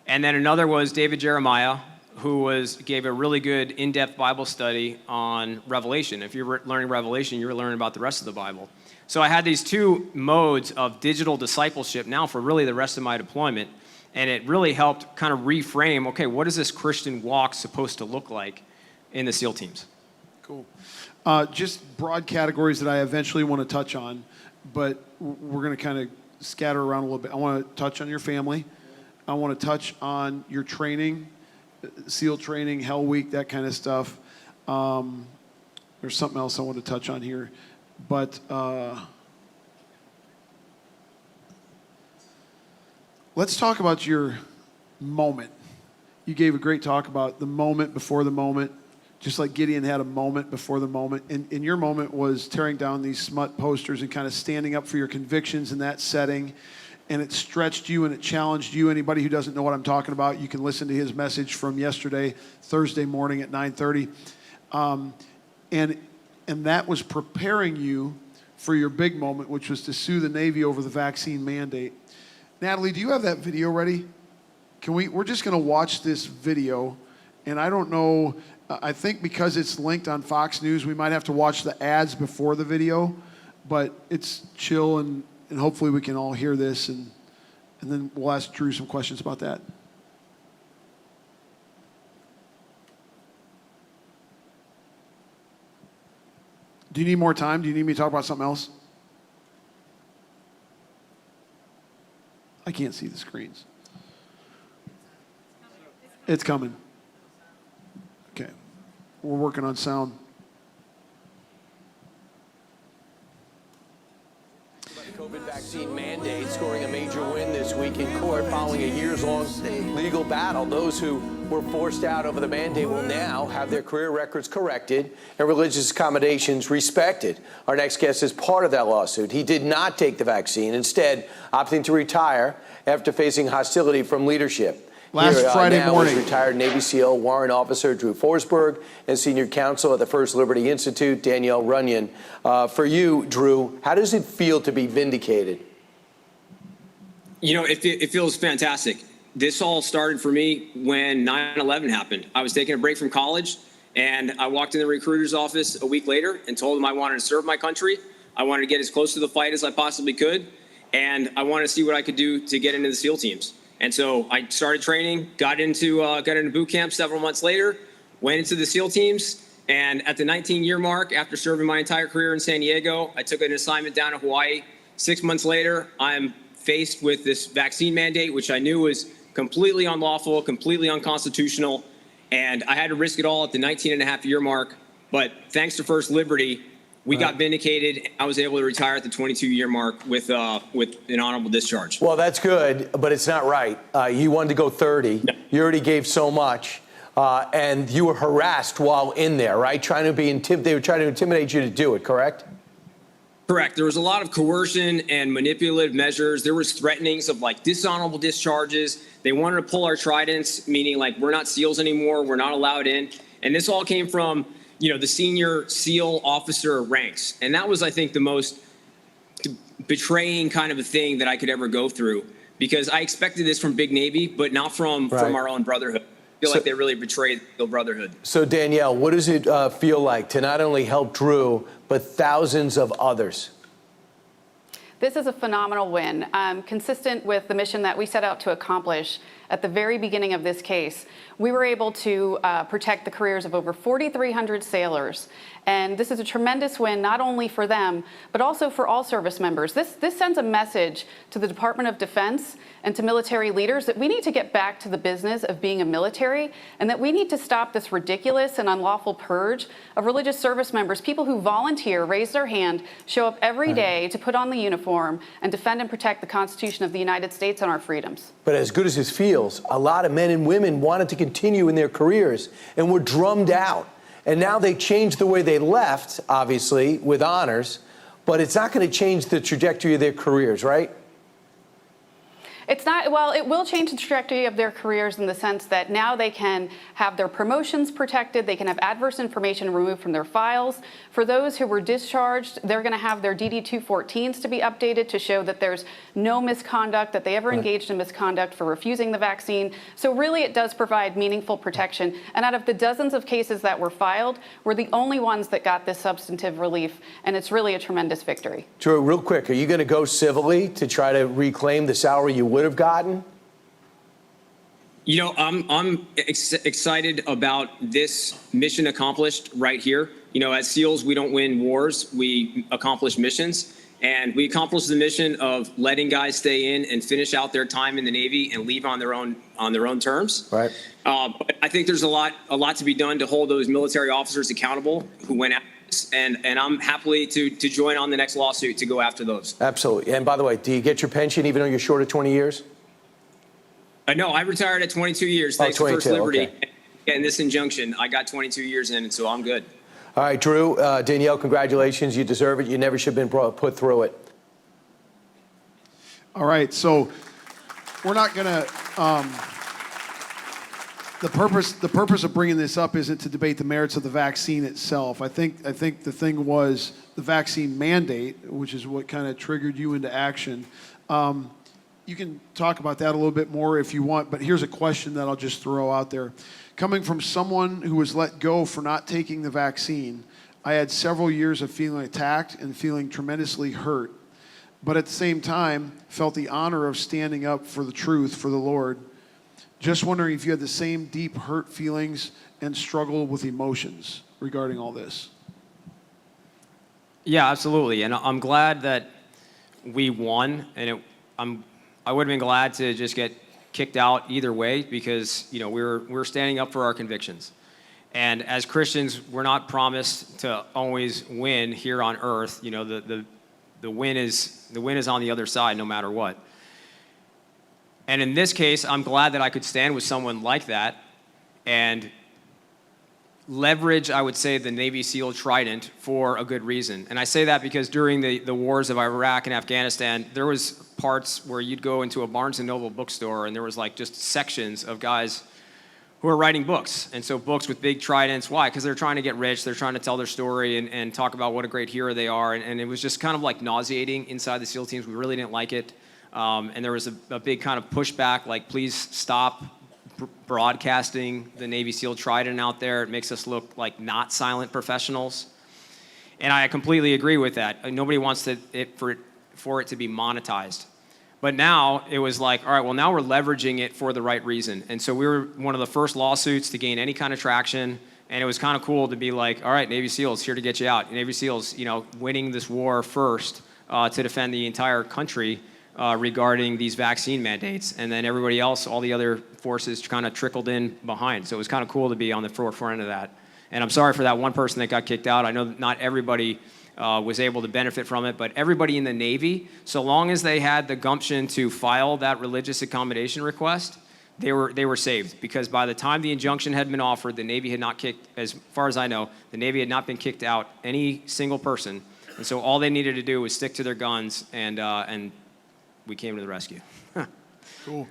And then another was David Jeremiah, who gave a really good in-depth Bible study on Revelation. If you're learning Revelation, you're learning about the rest of the Bible. So I had these two modes of digital discipleship now for really the rest of my deployment, and it really helped kind of reframe, okay, what is this Christian walk supposed to look like in the SEAL teams? Cool. Just broad categories that I eventually want to touch on, but we're going to kind of scatter around a little bit. I want to touch on your family. I want to touch on your training, SEAL training, Hell Week, that kind of stuff. There's something else I want to touch on here. But let's talk about your moment. You gave a great talk about the moment before the moment, just like Gideon had a moment before the moment. And your moment was tearing down these smut posters and kind of standing up for your convictions in that setting. And it stretched you and it challenged you. Anybody who doesn't know what I'm talking about, you can listen to his message from yesterday, Thursday morning at 9:30. And that was preparing you for your big moment, which was to sue the Navy over the vaccine mandate. Natalie, do you have that video ready? We're just going to watch this video. And I don't know, I think because it's linked on Fox News, we might have to watch the ads before the video. But it's chill, and hopefully we can all hear this. And then we'll ask Drew some questions about that. Do you need more time? Do you need me to talk about something else? I can't see the screens. It's coming. Okay. We're working on sound. COVID vaccine mandate scoring a major win this week in court following a years-long legal battle. Those who were forced out over the mandate will now have their career records corrected and religious accommodations respected. Our next guest is part of that lawsuit. He did not take the vaccine, instead opting to retire after facing hostility from leadership. Last Friday now morning, is retired Navy SEAL warrant officer Drew Forsberg and senior counsel at the First Liberty Institute, Danielle Runyon. For you, Drew, how does it feel to be vindicated? It feels fantastic. This all started for me when 9/11 happened. I was taking a break from college, and I walked in the recruiter's office a week later and told him I wanted to serve my country. I wanted to get as close to the fight as I possibly could, and I wanted to see what I could do to get into the SEAL teams. And so I started training, got into boot camp several months later, went into the SEAL teams, and at the 19-year mark, after serving my entire career in San Diego, I took an assignment down to Hawaii. 6 months later, I'm faced with this vaccine mandate, which I knew was completely unlawful, completely unconstitutional, and I had to risk it all at the 19-and-a-half-year mark. But thanks to First Liberty, we got vindicated. I was able to retire at the 22-year mark with an honorable discharge. Well, that's good, but it's not right. You wanted to go 30. No. You already gave so much, and you were harassed while in there, right? They were trying to intimidate you to do it, correct? Correct. There was a lot of coercion and manipulative measures. There was threatenings of dishonorable discharges. They wanted to pull our tridents, meaning we're not SEALs anymore. We're not allowed in. And this all came from the senior SEAL officer ranks. And that was, I think, the most betraying kind of a thing that I could ever go through, because I expected this from Big Navy, but not from our own brotherhood. I feel like they really betrayed the brotherhood. So, Danielle, what does it feel like to not only help Drew, but thousands of others? This is a phenomenal win, consistent with the mission that we set out to accomplish. at the very beginning of this case, we were able to protect the careers of over 4,300 sailors. And this is a tremendous win, not only for them, but also for all service members. This sends a message to the Department of Defense and to military leaders that we need to get back to the business of being a military, and that we need to stop this ridiculous and unlawful purge of religious service members, people who volunteer, raise their hand, show up every day to put on the uniform and defend and protect the Constitution of the United States and our freedoms. But as good as this feels, a lot of men and women wanted to continue in their careers and were drummed out. And now they changed the way they left, obviously, with honors, but it's not going to change the trajectory of their careers, right? It's not, well, it will change the trajectory of their careers in the sense that now they can have their promotions protected, they can have adverse information removed from their files. For those who were discharged, they're going to have their DD-214s to be updated to show that there's no misconduct, that they ever engaged in misconduct for refusing the vaccine. So really it does provide meaningful protection. And out of the dozens of cases that were filed, we're the only ones that got this substantive relief, and it's really a tremendous victory. Drew, real quick, are you going to go civilly to try to reclaim the salary you would have gotten? You know, I'm excited about this mission accomplished right here. You know, as SEALs, we don't win wars, we accomplish missions. And we accomplished the mission of letting guys stay in and finish out their time in the Navy and leave on their own terms. Right. But I think there's a lot to be done to hold those military officers accountable who went out. And I'm happily to join on the next lawsuit to go after those. Absolutely. And by the way, do you get your pension even though you're short of 20 years? No, I retired at 22 years. Thanks to 22, First Liberty. okay. And this injunction, I got 22 years in, so I'm good. All right, Drew, Danielle, congratulations. You deserve it. You never should have been put through it. All right, so we're not going to. The purpose of bringing this up isn't to debate the merits of the vaccine itself. I think the thing was the vaccine mandate, which is what kind of triggered you into action. You can talk about that a little bit more if you want, but here's a question that I'll just throw out there. Coming from someone who was let go for not taking the vaccine, I had several years of feeling attacked and feeling tremendously hurt, but at the same time, felt the honor of standing up for the truth, for the Lord. Just wondering if you had the same deep hurt feelings and struggle with emotions regarding all this. Yeah, absolutely. And I'm glad that we won, and I would have been glad to just get kicked out either way because, you know, we're standing up for our convictions. And as Christians, we're not promised to always win here on earth. You know, the win is on the other side no matter what. And in this case, I'm glad that I could stand with someone like that and leverage, I would say, the Navy SEAL Trident for a good reason. And I say that because during the wars of Iraq and Afghanistan, there was parts where you'd go into a Barnes & Noble bookstore and there was like just sections of guys who are writing books. And so books with big tridents. Why? Because they're trying to get rich. They're trying to tell their story and talk about what a great hero they are. And it was just kind of like nauseating inside the SEAL teams. We really didn't like it. And there was a big kind of pushback, like, please stop broadcasting the Navy SEAL Trident out there. It makes us look like not silent professionals. And I completely agree with that. Nobody wants for it to be monetized. But now it was like, all right, well, now we're leveraging it for the right reason. And so we were one of the first lawsuits to gain any kind of traction. And it was kind of cool to be like, all right, Navy SEALs, here to get you out. Navy SEALs, you know, winning this war first to defend the entire country regarding these vaccine mandates. And then everybody else, all the other forces kind of trickled in behind. So it was kind of cool to be on the forefront of that. And I'm sorry for that one person that got kicked out. I know not everybody was able to benefit from it, but everybody in the Navy, so long as they had the gumption to file that religious accommodation request, they were saved. Because by the time the injunction had been offered, the Navy had not kicked, as far as I know, the Navy had not been kicked out any single person. And so all they needed to do was stick to their guns, and we came to the rescue. Cool.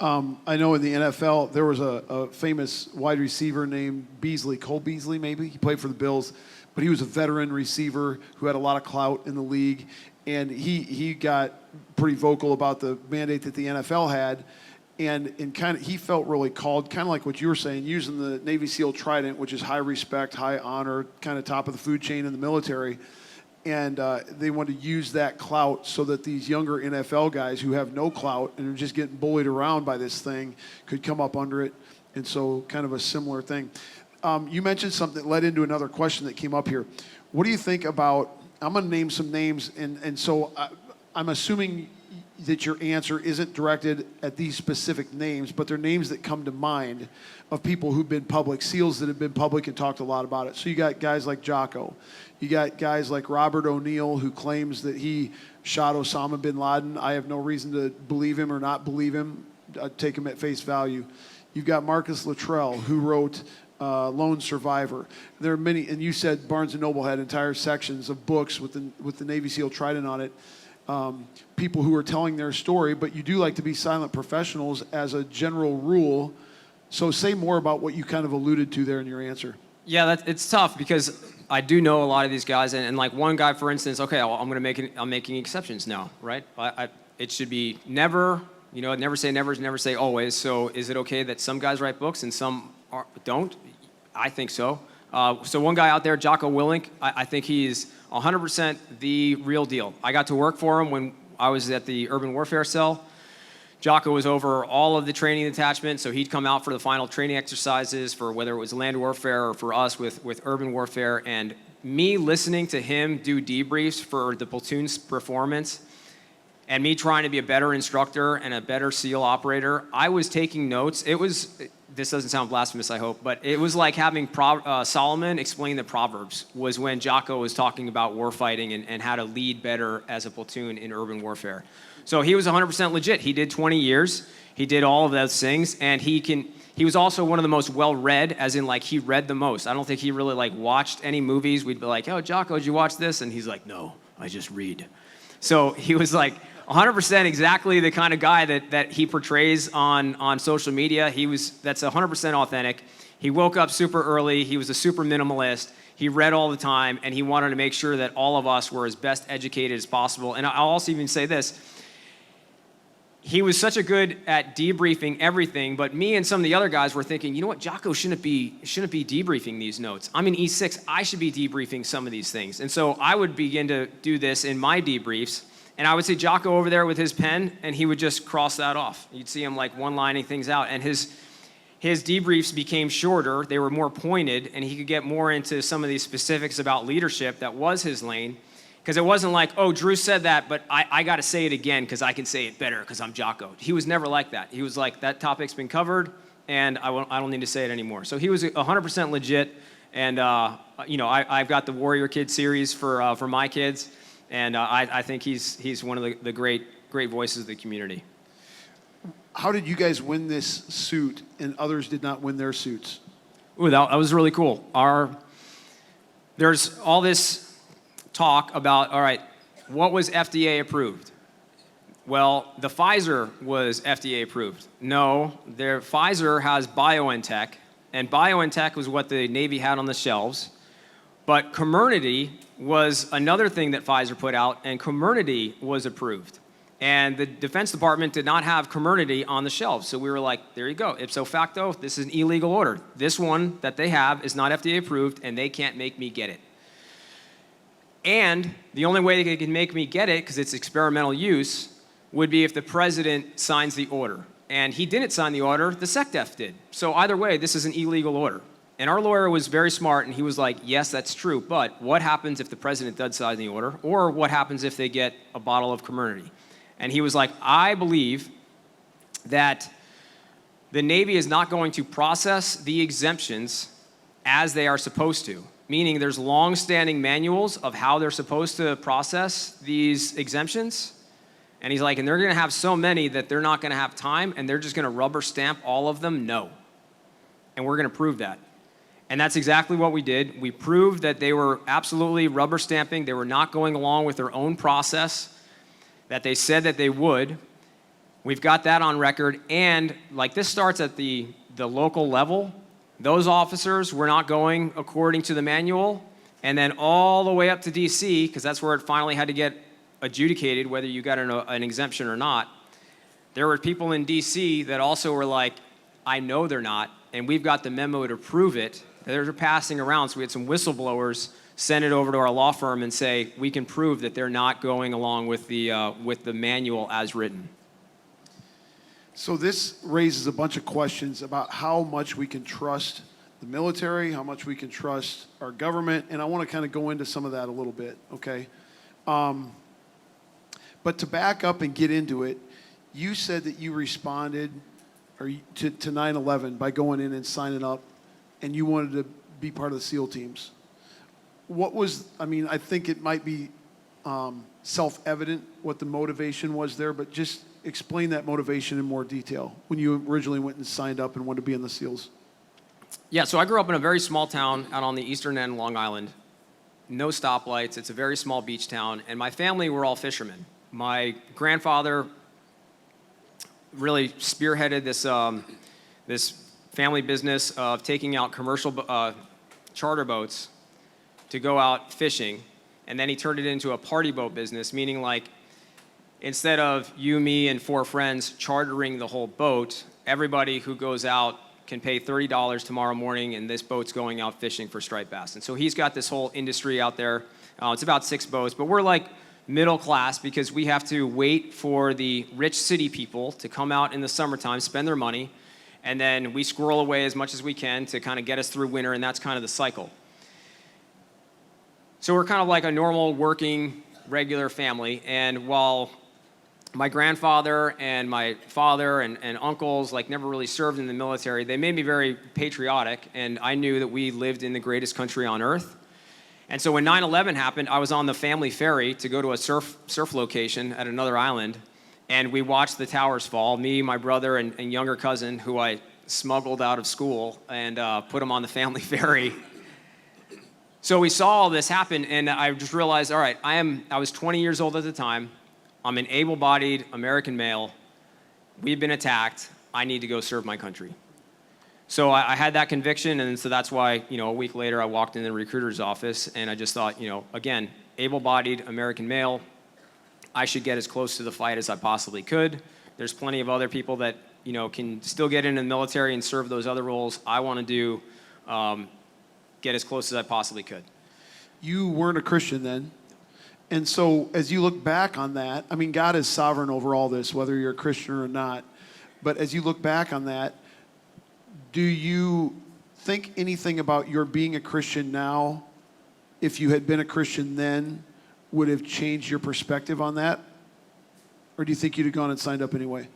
I know in the NFL, there was a famous wide receiver named Beasley, Cole Beasley maybe. He played for the Bills, but he was a veteran receiver who had a lot of clout in the league. And he got pretty vocal about the mandate that the NFL had. And kind of he felt really called, kind of like what you were saying, using the Navy SEAL Trident, which is high respect, high honor, kind of top of the food chain in the military. And they want to use that clout so that these younger NFL guys who have no clout and are just getting bullied around by this thing could come up under it. And so kind of a similar thing. You mentioned something that led into another question that came up here. What do you think about, I'm going to name some names, and so I'm assuming that your answer isn't directed at these specific names, but they're names that come to mind of people who've been public, SEALs that have been public and talked a lot about it. So you got guys like Jocko. You got guys like Robert O'Neill, who claims that he shot Osama bin Laden. I have no reason to believe him or not believe him. I'd take him at face value. You've got Marcus Luttrell, who wrote Lone Survivor. There are many, and you said Barnes & Noble had entire sections of books with the Navy SEAL trident on it. People who are telling their story, but you do like to be silent professionals as a general rule. So say more about what you kind of alluded to there in your answer. Yeah, it's tough because I do know a lot of these guys, and like one guy, for instance, okay, I'm making exceptions now, right? It should be never, never say never, never say always. So is it okay that some guys write books and some don't? I think so. So one guy out there, Jocko Willink, I think he's 100% the real deal. I got to work for him when I was at the urban warfare cell. Jocko was over all of the training detachments, so he'd come out for the final training exercises for whether it was land warfare or for us with urban warfare. And me listening to him do debriefs for the platoon's performance and me trying to be a better instructor and a better SEAL operator, I was taking notes. This doesn't sound blasphemous, I hope, but it was like having Solomon explain the Proverbs, was when Jocko was talking about war fighting and how to lead better as a platoon in urban warfare. So he was 100% legit. He did 20 years. He did all of those things, and he was also one of the most well-read, as in like he read the most. I don't think he really like watched any movies. We'd be like, "Oh, Jocko, did you watch this?" And he's like, "No, I just read." So he was like 100% exactly the kind of guy that he portrays on social media. That's 100% authentic. He woke up super early. He was a super minimalist. He read all the time, and he wanted to make sure that all of us were as best educated as possible. And I'll also even say this. He was such a good at debriefing everything, but me and some of the other guys were thinking, you know what, Jocko shouldn't be debriefing these notes. I'm in E6, I should be debriefing some of these things. And so I would begin to do this in my debriefs, and I would see Jocko over there with his pen, and he would just cross that off. You'd see him like one-lining things out, and his debriefs became shorter, they were more pointed, and he could get more into some of these specifics about leadership that was his lane. Because it wasn't like, oh, Drew said that, but I got to say it again because I can say it better because I'm Jocko. He was never like that. He was like, that topic's been covered, and I don't need to say it anymore. So he was 100% legit, and I've got the Warrior Kid series for my kids, and I think he's one of the great voices of the community. How did you guys win this suit and others did not win their suits? Ooh, that was really cool. There's all this talk about, all right, what was FDA approved? Well, the Pfizer was FDA approved. No, Pfizer has BioNTech, and BioNTech was what the Navy had on the shelves. But Comirnaty was another thing that Pfizer put out, and Comirnaty was approved. And the Defense Department did not have Comirnaty on the shelves. So we were like, there you go. Ipso facto, this is an illegal order. This one that they have is not FDA approved, and they can't make me get it. And the only way they can make me get it, because it's experimental use, would be if the president signs the order. And he didn't sign the order, the SecDef did. So either way, this is an illegal order. And our lawyer was very smart, and he was like, yes, that's true, but what happens if the president does sign the order? Or what happens if they get a bottle of Comirnaty? And he was like, I believe that the Navy is not going to process the exemptions as they are supposed to. Meaning there's long-standing manuals of how they're supposed to process these exemptions. And he's like, and they're gonna have so many that they're not gonna have time and they're just gonna rubber stamp all of them? No. And we're gonna prove that. And that's exactly what we did. We proved that they were absolutely rubber stamping. They were not going along with their own process that they said that they would. We've got that on record. And like this starts at the local level. Those officers were not going according to the manual, and then all the way up to DC, because that's where it finally had to get adjudicated, whether you got an exemption or not. There were people in DC that also were like, I know they're not, and we've got the memo to prove it. They're passing around, so we had some whistleblowers send it over to our law firm and say, we can prove that they're not going along with the manual as written. So this raises a bunch of questions about how much we can trust the military, how much we can trust our government, and I want to kind of go into some of that a little bit, okay? But to back up and get into it, you said that you responded to 9/11 by going in and signing up, and you wanted to be part of the SEAL teams. I think it might be self-evident what the motivation was there, but just explain that motivation in more detail when you originally went and signed up and wanted to be in the SEALs. Yeah, so I grew up in a very small town out on the eastern end of Long Island. No stoplights. It's a very small beach town, and my family were all fishermen. My grandfather really spearheaded this family business of taking out commercial charter boats to go out fishing, and then he turned it into a party boat business, meaning like instead of you, me, and 4 friends chartering the whole boat, everybody who goes out can pay $30 tomorrow morning, and this boat's going out fishing for striped bass. And so he's got this whole industry out there. It's about 6 boats, but we're like middle class because we have to wait for the rich city people to come out in the summertime, spend their money, and then we squirrel away as much as we can to kind of get us through winter, and that's kind of the cycle. So we're kind of like a normal working regular family, and while my grandfather and my father and uncles like never really served in the military, they made me very patriotic, and I knew that we lived in the greatest country on earth. And so when 9/11 happened, I was on the family ferry to go to a surf location at another island, and we watched the towers fall, me, my brother, and younger cousin, who I smuggled out of school and put him on the family ferry. So we saw all this happen, and I just realized, all right, I was 20 years old at the time. I'm an able-bodied American male. We've been attacked. I need to go serve my country. So I had that conviction, and so that's why, a week later I walked in the recruiter's office, and I just thought, again, able-bodied American male, I should get as close to the fight as I possibly could. There's plenty of other people that, can still get into the military and serve those other roles. I want to do, get as close as I possibly could. You weren't a Christian then. And so as you look back on that, God is sovereign over all this, whether you're a Christian or not. But as you look back on that, do you think anything about your being a Christian now, if you had been a Christian then, would have changed your perspective on that? Or do you think you'd have gone and signed up anyway?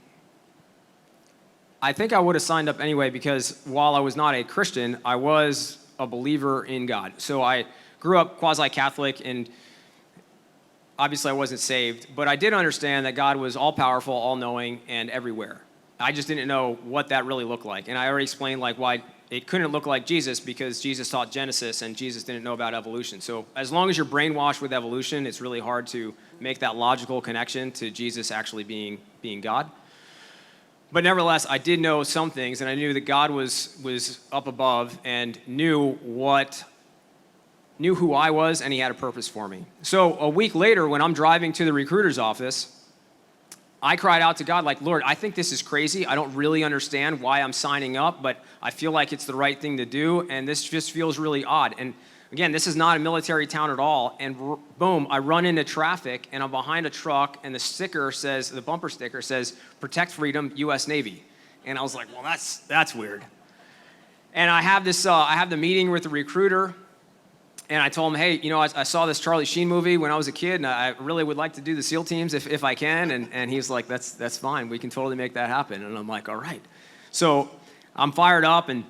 I think I would have signed up anyway because while I was not a Christian, I was a believer in God. So I grew up quasi-Catholic, and obviously I wasn't saved, but I did understand that God was all-powerful, all-knowing, and everywhere. I just didn't know what that really looked like. And I already explained why it couldn't look like Jesus, because Jesus taught Genesis and Jesus didn't know about evolution. So as long as you're brainwashed with evolution, it's really hard to make that logical connection to Jesus actually being God. But nevertheless, I did know some things, and I knew that God was up above and knew who I was, and he had a purpose for me. So a week later, when I'm driving to the recruiter's office, I cried out to God, Lord, I think this is crazy. I don't really understand why I'm signing up, but I feel like it's the right thing to do, and this just feels really odd. And again, this is not a military town at all, and boom, I run into traffic, and I'm behind a truck, and the bumper sticker says, "Protect Freedom, U.S. Navy." And I was like, well, that's weird. And I have the meeting with the recruiter, and I told him, hey, I saw this Charlie Sheen movie when I was a kid, and I really would like to do the SEAL teams if I can. And he's like, that's fine. We can totally make that happen. And I'm like, all right. So I'm fired up, and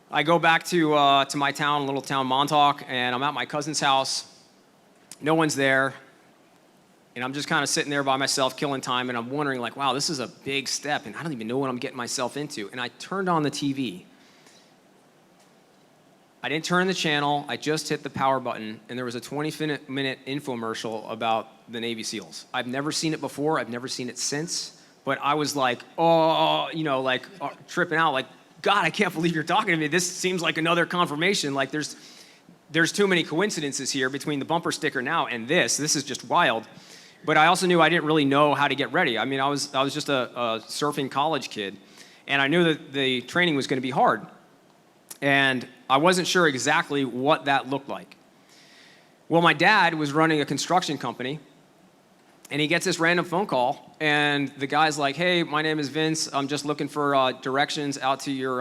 I go back to my town, little town Montauk, and I'm at my cousin's house. No one's there. And I'm just kind of sitting there by myself, killing time, and I'm wondering, wow, this is a big step, and I don't even know what I'm getting myself into. And I turned on the TV. I didn't turn the channel. I just hit the power button, and there was a 20-minute infomercial about the Navy SEALs. I've never seen it before. I've never seen it since. But I was like, tripping out. God, I can't believe you're talking to me. This seems like another confirmation. There's too many coincidences here between the bumper sticker now and this. This is just wild. But I also knew I didn't really know how to get ready. I was just a surfing college kid, and I knew that the training was going to be hard. And I wasn't sure exactly what that looked like. Well, my dad was running a construction company, and he gets this random phone call, and the guy's like, "Hey, my name is Vince. I'm just looking for directions out to your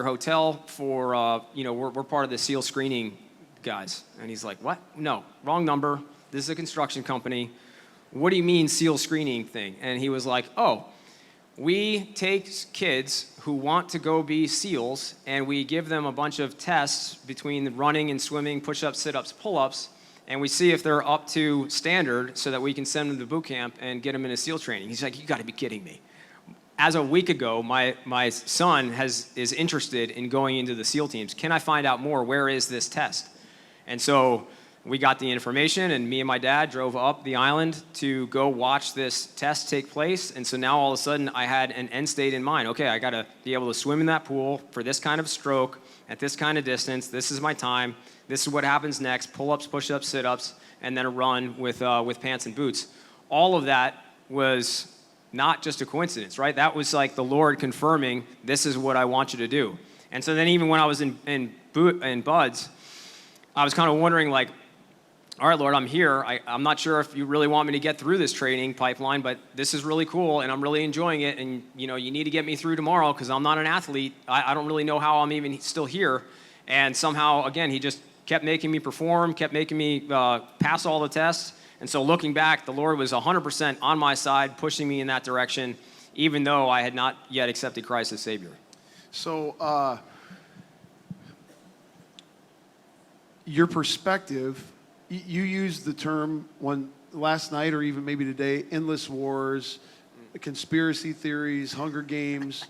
hotel for we're part of the SEAL screening guys." And he's like, "What? No, wrong number. This is a construction company. What do you mean SEAL screening thing?" And he was like, "Oh, we take kids who want to go be SEALs, and we give them a bunch of tests between running and swimming, push-ups, sit-ups, pull-ups, and we see if they're up to standard so that we can send them to boot camp and get them into SEAL training." He's like, "You got to be kidding me." As a week ago, my son is interested in going into the SEAL teams. Can I find out more? Where is this test? And so we got the information, and me and my dad drove up the island to go watch this test take place. And so now all of a sudden I had an end state in mind. Okay, I got to be able to swim in that pool for this kind of stroke at this kind of distance. This is my time. This is what happens next: pull-ups, push-ups, sit-ups, and then a run with pants and boots. All of that was not just a coincidence, right? That was like the Lord confirming, this is what I want you to do. And so then even when I was in Buds, I was kind of wondering, like, all right, Lord, I'm here. I'm not sure if you really want me to get through this training pipeline, but this is really cool, and I'm really enjoying it. And, you need to get me through tomorrow because I'm not an athlete. I don't really know how I'm even still here. And somehow, again, he just kept making me perform, kept making me pass all the tests. And so looking back, the Lord was 100% on my side, pushing me in that direction, even though I had not yet accepted Christ as Savior. So your perspective, you used the term last night or even maybe today, endless wars, conspiracy theories, Hunger Games.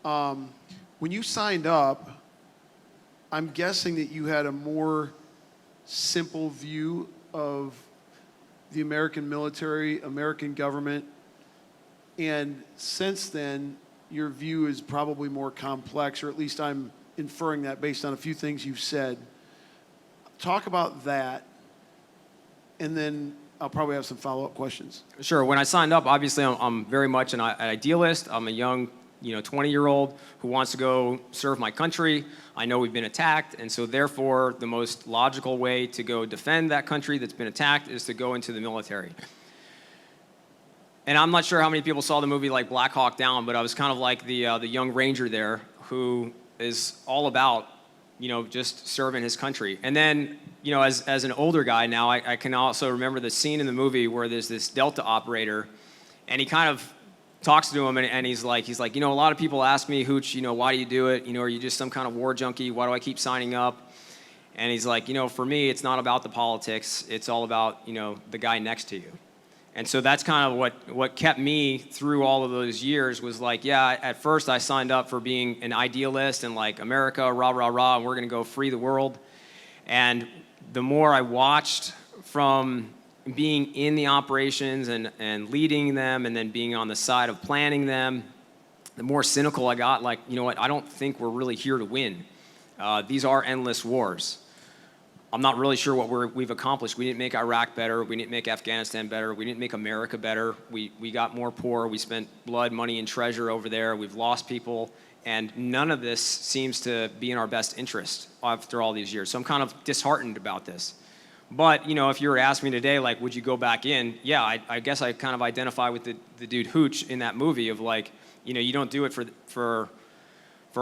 When you signed up, I'm guessing that you had a more simple view of the American military, American government, and since then, your view is probably more complex, or at least I'm inferring that based on a few things you've said. Talk about that, and then I'll probably have some follow-up questions. Sure. When I signed up, obviously, I'm very much an idealist. I'm a young 20-year-old who wants to go serve my country. I know we've been attacked, and so therefore, the most logical way to go defend that country that's been attacked is to go into the military. And I'm not sure how many people saw the movie like Black Hawk Down, but I was kind of like the young ranger there who is all about, just serving his country. And then, as an older guy now, I can also remember the scene in the movie where there's this Delta operator, and he kind of talks to him, and he's like, a lot of people ask me, Hooch, why do you do it? Are you just some kind of war junkie? Why do I keep signing up? And he's like, for me, it's not about the politics. It's all about, the guy next to you. And so that's kind of what kept me through all of those years was like, yeah, at first I signed up for being an idealist and like America, rah, rah, rah, and we're going to go free the world. And the more I watched from being in the operations and leading them and then being on the side of planning them, the more cynical I got, like, I don't think we're really here to win. These are endless wars. I'm not really sure what we've accomplished. We didn't make Iraq better. We didn't make Afghanistan better. We didn't make America better. We got more poor. We spent blood, money, and treasure over there. We've lost people. And none of this seems to be in our best interest after all these years. So I'm kind of disheartened about this. But, if you were to ask me today, like, would you go back in? Yeah, I guess I kind of identify with the dude Hooch in that movie of like, you don't do it for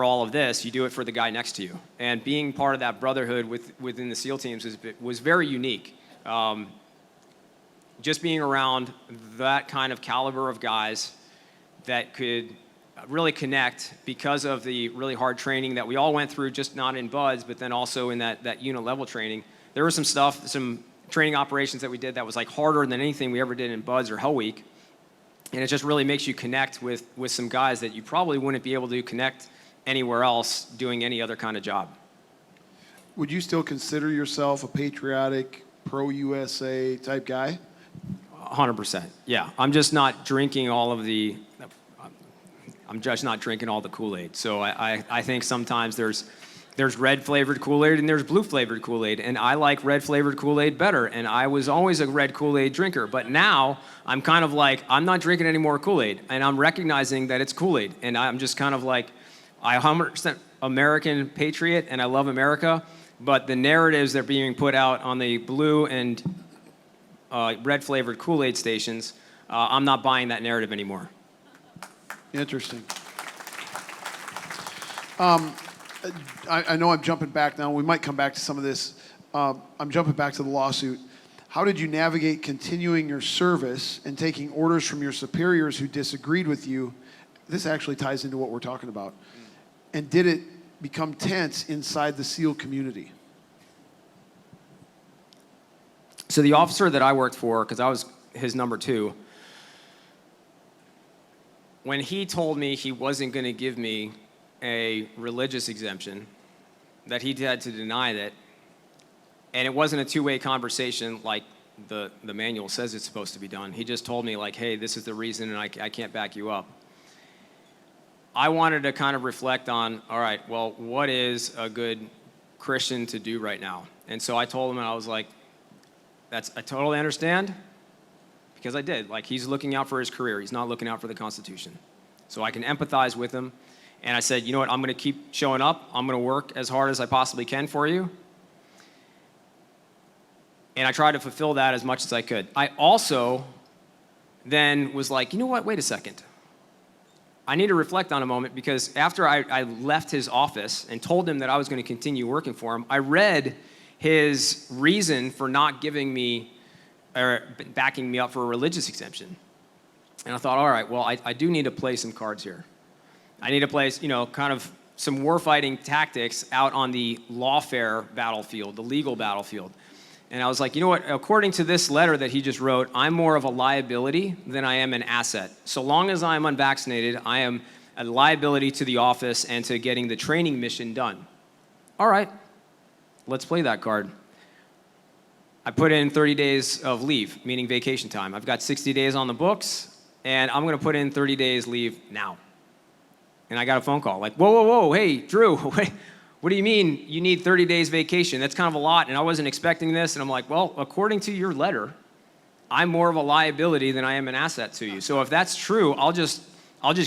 all of this, you do it for the guy next to you. And being part of that brotherhood within the SEAL teams was very unique. Just being around that kind of caliber of guys that could really connect because of the really hard training that we all went through, just not in Buds, but then also in that unit level training. There was some training operations that we did that was like harder than anything we ever did in Buds or Hell Week. And it just really makes you connect with some guys that you probably wouldn't be able to connect anywhere else doing any other kind of job. Would you still consider yourself a patriotic, pro-USA type guy? 100%, yeah. I'm just not drinking all the Kool-Aid. So I think sometimes there's red-flavored Kool-Aid and there's blue-flavored Kool-Aid, and I like red-flavored Kool-Aid better, and I was always a red Kool-Aid drinker, but now I'm kind of like, I'm not drinking any more Kool-Aid, and I'm recognizing that it's Kool-Aid, and I'm just kind of like, I'm 100% American patriot, and I love America, But the narratives that are being put out on the blue and red-flavored Kool-Aid stations, I'm not buying that narrative anymore. Interesting. I know I'm jumping back now. We might come back to some of this. I'm jumping back to the lawsuit. How did you navigate continuing your service and taking orders from your superiors who disagreed with you? This actually ties into what we're talking about. And did it become tense inside the SEAL community? So the officer that I worked for, because I was his number 2, when he told me he wasn't going to give me a religious exemption, that he had to deny that, and it wasn't a two-way conversation like the manual says it's supposed to be done. He just told me, like, hey, this is the reason, and I can't back you up. I wanted to kind of reflect on, all right, well, what is a good Christian to do right now? And so I told him, and I was like, I totally understand, because I did. Like, he's looking out for his career. He's not looking out for the Constitution. So I can empathize with him. And I said, you know what, I'm going to keep showing up. I'm going to work as hard as I possibly can for you. And I tried to fulfill that as much as I could. I also then was like, you know what, wait a second. I need to reflect on a moment, because after I left his office and told him that I was going to continue working for him, I read his reason for not giving me or backing me up for a religious exemption. And I thought, all right, well, I do need to play some cards here. I need to play, kind of some warfighting tactics out on the lawfare battlefield, the legal battlefield. And I was like, you know what, according to this letter that he just wrote, I'm more of a liability than I am an asset. So long as I'm unvaccinated, I am a liability to the office and to getting the training mission done. All right, let's play that card. I put in 30 days of leave, meaning vacation time. I've got 60 days on the books, and I'm going to put in 30 days leave now. And I got a phone call like, whoa, hey, Drew, what do you mean you need 30 days vacation? That's kind of a lot, and I wasn't expecting this. And I'm like, well, according to your letter, I'm more of a liability than I am an asset to you. So if that's true, I'll just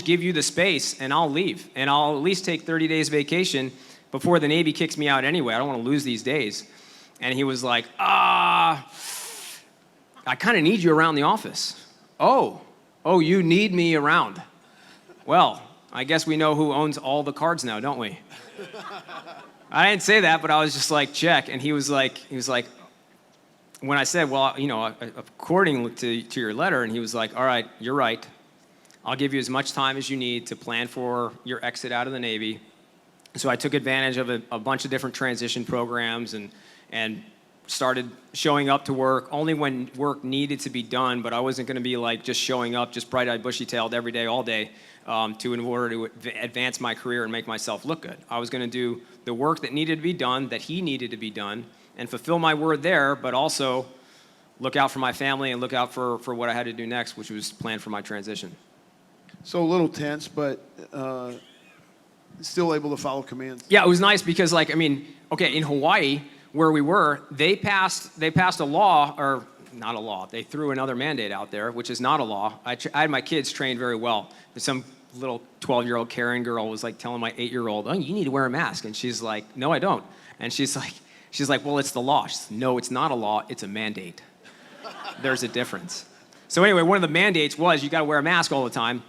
give you the space, and I'll leave. And I'll at least take 30 days vacation before the Navy kicks me out anyway. I don't want to lose these days. And he was like, I kind of need you around the office. Oh, you need me around. Well, I guess we know who owns all the cards now, don't we? I didn't say that, but I was just like, check. And he was like, when I said, well, according to your letter, and he was like, all right, you're right. I'll give you as much time as you need to plan for your exit out of the Navy. So I took advantage of a bunch of different transition programs and started showing up to work only when work needed to be done, but I wasn't going to be like just showing up, just bright-eyed, bushy-tailed every day, all day, in order to advance my career and make myself look good. I was going to do the work that needed to be done, that he needed to be done, and fulfill my word there, but also look out for my family and look out for what I had to do next, which was plan for my transition. So a little tense, but still able to follow commands. Yeah, it was nice because, in Hawaii, where we were, they passed a law, or not a law. They threw another mandate out there, which is not a law. I had my kids trained very well. Some little 12-year-old Karen girl was like telling my 8-year-old, "Oh, you need to wear a mask," and she's like, "No, I don't." And she's like, "Well, it's the law." She said, "No, it's not a law. It's a mandate. There's a difference." So anyway, one of the mandates was you got to wear a mask all the time,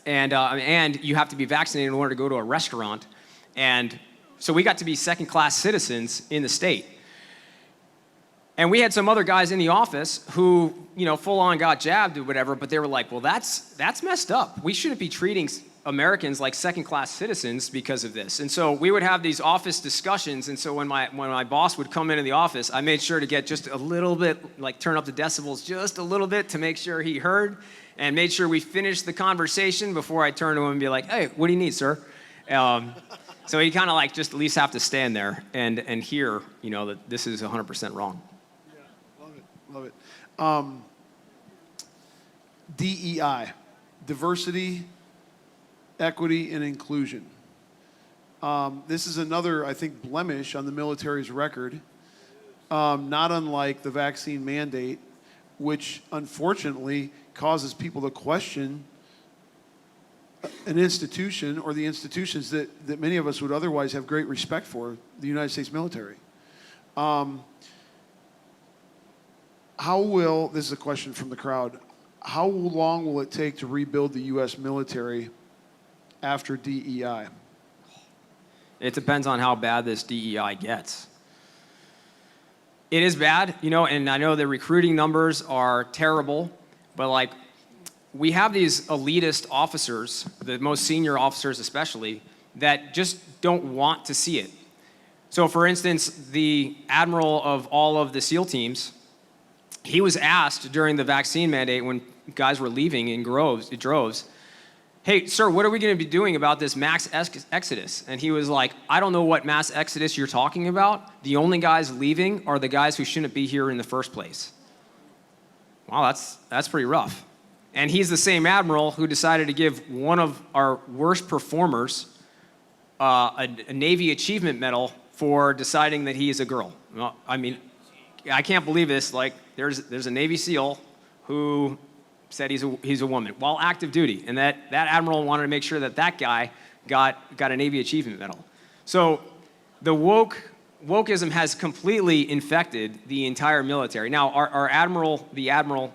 and you have to be vaccinated in order to go to a restaurant, and so we got to be second-class citizens in the state. And we had some other guys in the office who, full-on got jabbed or whatever, but they were like, well, that's messed up. We shouldn't be treating Americans like second-class citizens because of this. And so we would have these office discussions, and so when my boss would come into the office, I made sure to get just a little bit, turn up the decibels just a little bit to make sure he heard, and made sure we finished the conversation before I turned to him and be like, "Hey, what do you need, sir?" So you kind of just at least have to stand there and hear, that this is 100% wrong. Yeah, love it. DEI, diversity, equity, and inclusion. This is another, I think, blemish on the military's record, not unlike the vaccine mandate, which unfortunately causes people to question an institution or the institutions that many of us would otherwise have great respect for, the United States military. This is a question from the crowd, how long will it take to rebuild the U.S. military after DEI? It depends on how bad this DEI gets. It is bad, and I know the recruiting numbers are terrible, but like, we have these elitist officers, the most senior officers especially, that just don't want to see it. So for instance, the admiral of all of the SEAL teams, he was asked during the vaccine mandate when guys were leaving in droves, hey, sir, what are we going to be doing about this mass exodus? And he was like, I don't know what mass exodus you're talking about. The only guys leaving are the guys who shouldn't be here in the first place. Wow, that's pretty rough. And he's the same admiral who decided to give one of our worst performers a Navy Achievement Medal for deciding that he is a girl. Well, I mean, I can't believe this. Like, there's a Navy SEAL who said he's a woman while active duty, and that admiral wanted to make sure that guy got a Navy Achievement Medal. So the wokeism has completely infected the entire military. Now, our admiral,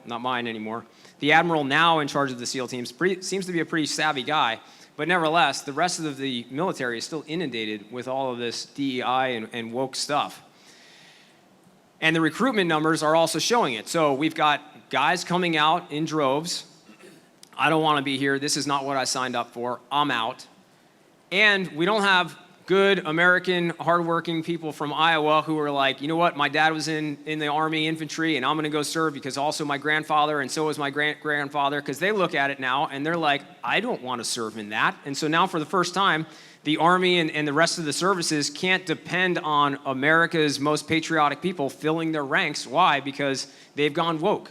not mine anymore, the admiral now in charge of the SEAL teams seems to be a pretty savvy guy, but nevertheless, the rest of the military is still inundated with all of this DEI and woke stuff. And the recruitment numbers are also showing it. So we've got guys coming out in droves. I don't want to be here. This is not what I signed up for. I'm out. And we don't have good American, hardworking people from Iowa who are like, you know what, my dad was in the Army infantry, and I'm going to go serve because also my grandfather, and so was my grandfather, because they look at it now, and they're like, I don't want to serve in that. And so now for the first time, the Army and the rest of the services can't depend on America's most patriotic people filling their ranks. Why? Because they've gone woke.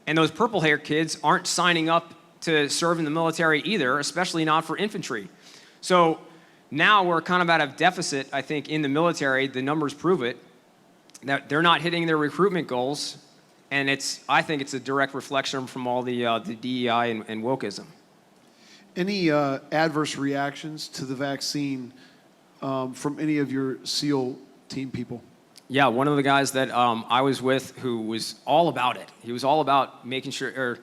And those purple-haired kids aren't signing up to serve in the military either, especially not for infantry. So now we're kind of at a deficit, I think, in the military. The numbers prove it, that they're not hitting their recruitment goals. And I think it's a direct reflection from all the DEI and wokeism. Any adverse reactions to the vaccine from any of your SEAL team people? Yeah, one of the guys that I was with who was all about it. He was all about making sure,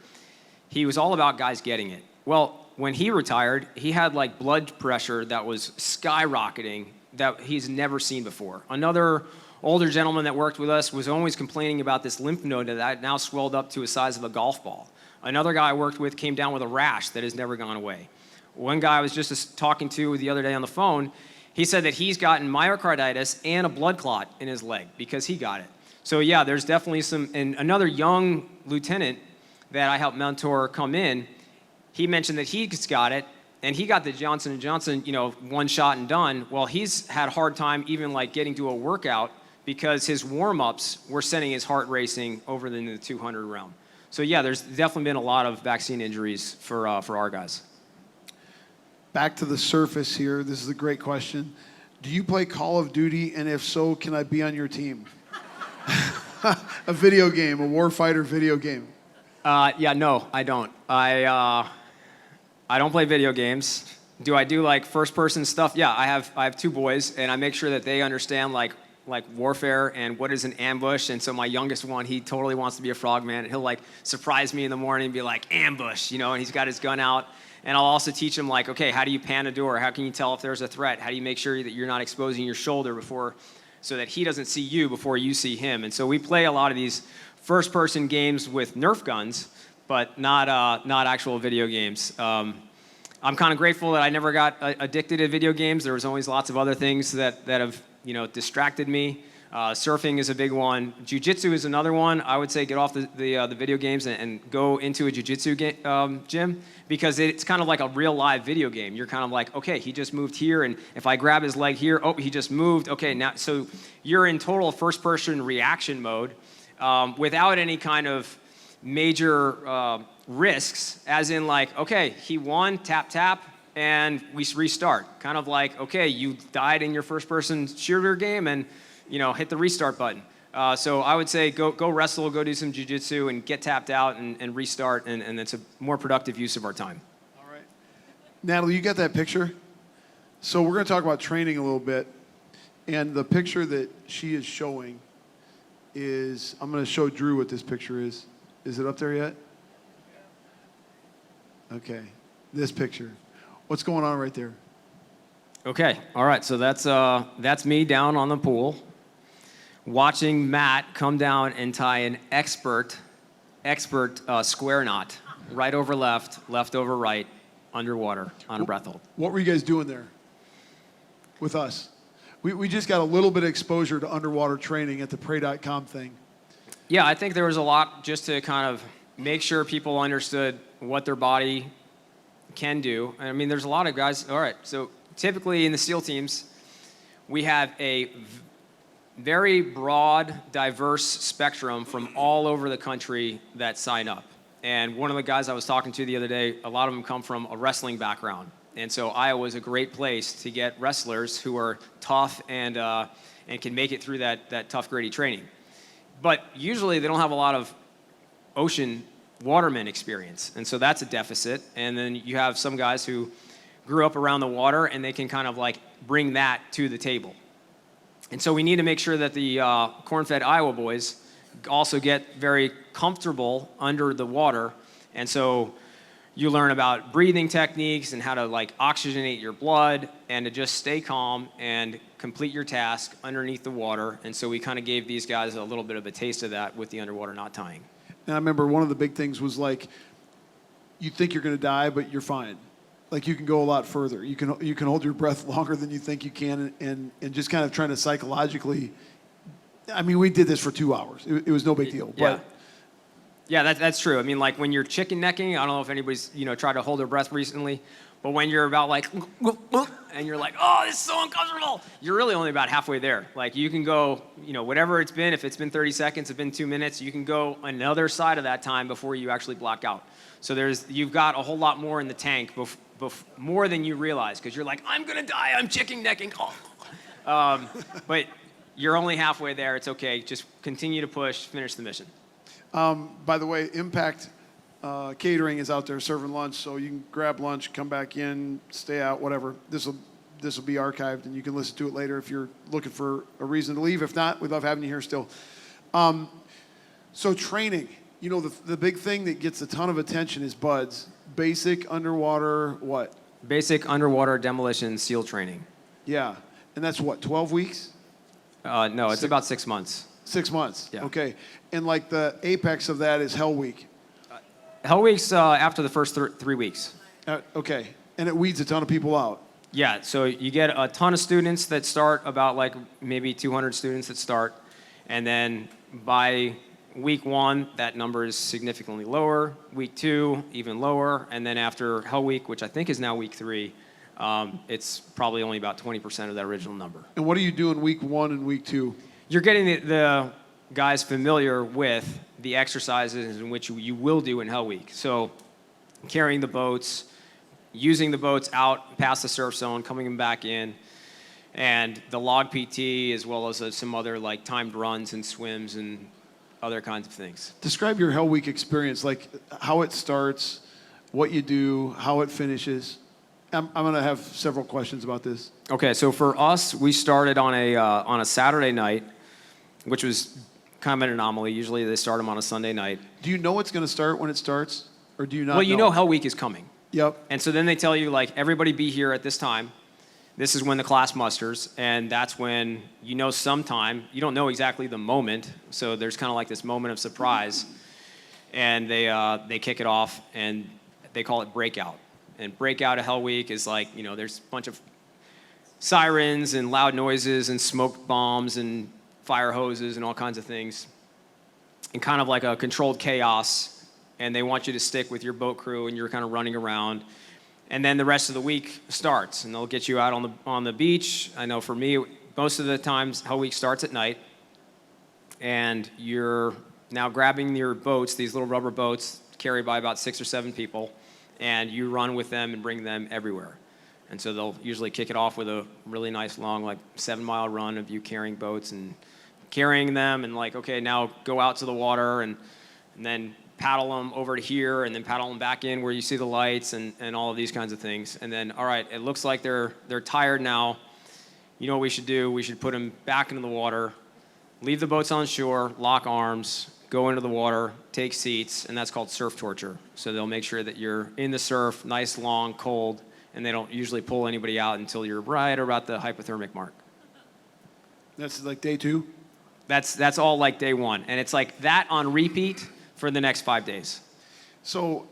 he was all about guys getting it. Well, when he retired, he had like blood pressure that was skyrocketing that he's never seen before. Another older gentleman that worked with us was always complaining about this lymph node that now swelled up to the size of a golf ball. Another guy I worked with came down with a rash that has never gone away. One guy I was just talking to the other day on the phone, he said that he's gotten myocarditis and a blood clot in his leg because he got it. So yeah, there's definitely and another young lieutenant that I helped mentor come in, he mentioned that he's got it, and he got the Johnson & Johnson, one shot and done. Well, he's had a hard time even like getting to a workout because his warm-ups were sending his heart racing over in the 200 realm. So yeah, there's definitely been a lot of vaccine injuries for our guys. Back to the surface here. This is a great question. Do you play Call of Duty? And if so, can I be on your team? A video game, a warfighter video game. Yeah, no, I don't. I don't play video games. Do I do like first-person stuff? Yeah, I have two boys, and I make sure that they understand like warfare and what is an ambush. And so my youngest one, he totally wants to be a frogman, and he'll like surprise me in the morning and be like, ambush, and he's got his gun out. And I'll also teach him like, okay, how do you pan a door? How can you tell if there's a threat? How do you make sure that you're not exposing your shoulder so that he doesn't see you before you see him? And so we play a lot of these first-person games with Nerf guns, but not actual video games. I'm kind of grateful that I never got addicted to video games. There was always lots of other things that have distracted me. Surfing is a big one. Jiu-jitsu is another one. I would say get off the video games and go into a jiu-jitsu gym, because it's kind of like a real live video game. You're kind of like, okay, he just moved here, and if I grab his leg here, oh, he just moved. Okay, now, so you're in total first-person reaction mode without any kind of major risks, as in like, okay, he won, tap, tap, and we restart. Kind of like, okay, you died in your first-person shooter game, and hit the restart button. So I would say go wrestle, go do some jiu-jitsu, and get tapped out and restart, and it's a more productive use of our time. All right. Natalie, you got that picture? So we're going to talk about training a little bit. And the picture that she is showing is, I'm going to show Drew what this picture is. Is it up there yet? Okay. This picture. What's going on right there? Okay, all right, so that's me down on the pool, watching Matt come down and tie an expert square knot, right over left, left over right, underwater on a breath hold. What were you guys doing there with us? We just got a little bit of exposure to underwater training at the Pray.com thing. Yeah, I think there was a lot just to kind of make sure people understood what their body can do. I mean, there's a lot of guys. All right, so typically in the SEAL teams, we have a very broad, diverse spectrum from all over the country that sign up. And one of the guys I was talking to the other day, a lot of them come from a wrestling background. And so Iowa is a great place to get wrestlers who are tough and can make it through that tough, gritty training. But usually they don't have a lot of ocean waterman experience. And so that's a deficit. And then you have some guys who grew up around the water and they can kind of like bring that to the table. And so we need to make sure that the corn-fed Iowa boys also get very comfortable under the water. And so you learn about breathing techniques and how to like oxygenate your blood and to just stay calm and complete your task underneath the water. And so we kind of gave these guys a little bit of a taste of that with the underwater knot tying. And I remember one of the big things was like, you think you're going to die, but you're fine. Like you can go a lot further. You can hold your breath longer than you think you can, and just kind of trying to psychologically. I mean, we did this for 2 hours. It was no big deal. Yeah. But yeah, that's true. I mean, like when you're chicken necking, I don't know if anybody's tried to hold their breath recently, but when you're about like, and you're like, oh, this is so uncomfortable, you're really only about halfway there. Like you can go, whatever it's been, if it's been 30 seconds, it's been 2 minutes, you can go another side of that time before you actually black out. So you've got a whole lot more in the tank, more than you realize, because you're like, I'm gonna die, I'm chicken necking. Oh. But you're only halfway there. It's okay. Just continue to push, finish the mission. by the way, Impact Catering is out there serving lunch, so you can grab lunch, come back in, stay out, whatever. This will be archived, and you can listen to it later if you're looking for a reason to leave. If not, we'd love having you here still. So training, the big thing that gets a ton of attention is BUDS, basic underwater what? Basic underwater demolition SEAL training. Yeah, and that's what, 12 weeks? No, it's about 6 months. 6 months, Yeah. okay. And like the apex of that is Hell Week. Hell Week's after the first 3 weeks. Okay, and it weeds a ton of people out. Yeah, so you get a ton of students that start, about like maybe 200 students that start, and then by week 1, that number is significantly lower. Week 2, even lower, and then after Hell Week, which I think is now week 3, it's probably only about 20% of that original number. And what do you do in week 1 and week 2? You're getting the guys familiar with the exercises in which you will do in Hell Week. So carrying the boats, using the boats out past the surf zone, coming them back in, and the log PT, as well as some other like timed runs and swims and other kinds of things. Describe your Hell Week experience, like how it starts, what you do, how it finishes. I'm going to have several questions about this. Okay, so for us, we started on a Saturday night, which was kind of an anomaly. Usually they start them on a Sunday night. Do you know it's going to start when it starts, or do you not? Well, you know Hell Week is coming. Yep. And so then they tell you, like, everybody be here at this time. This is when the class musters, and that's when sometime. You don't know exactly the moment, so there's kind of like this moment of surprise. And they kick it off, and they call it breakout. And breakout of Hell Week is like, there's a bunch of sirens and loud noises and smoke bombs and fire hoses and all kinds of things. And kind of like a controlled chaos. And they want you to stick with your boat crew, and you're kind of running around. And then the rest of the week starts, and they'll get you out on the beach. I know for me, most of the times Hell Week starts at night. And you're now grabbing your boats, these little rubber boats carried by about 6 or 7 people, and you run with them and bring them everywhere. And so they'll usually kick it off with a really nice long, like 7-mile run of you carrying boats and carrying them, and like, okay, now go out to the water, and then paddle them over to here and then paddle them back in where you see the lights and all of these kinds of things. And then, all right, it looks like they're tired now. You know what we should do? We should put them back into the water, leave the boats on shore, lock arms, go into the water, take seats, and that's called surf torture. So they'll make sure that you're in the surf, nice, long, cold, and they don't usually pull anybody out until you're right about the hypothermic mark. That's like day 2? That's all like day 1. And it's like that on repeat for the next 5 days. So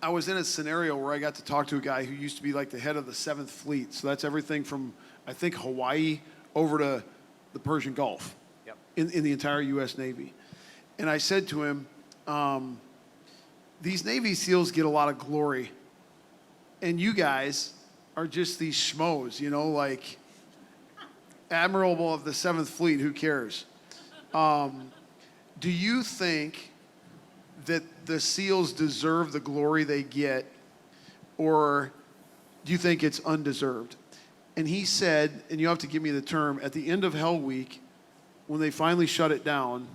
I was in a scenario where I got to talk to a guy who used to be like the head of the 7th Fleet. So that's everything from, I think, Hawaii over to the Persian Gulf. Yep. In the entire U.S. Navy. And I said to him, these Navy SEALs get a lot of glory. And you guys are just these schmoes, you know, like Admiral of the 7th Fleet, who cares? Do you think that the SEALs deserve the glory they get, or do you think it's undeserved? And he said, and you have to give me the term, at the end of Hell Week, when they finally shut it down,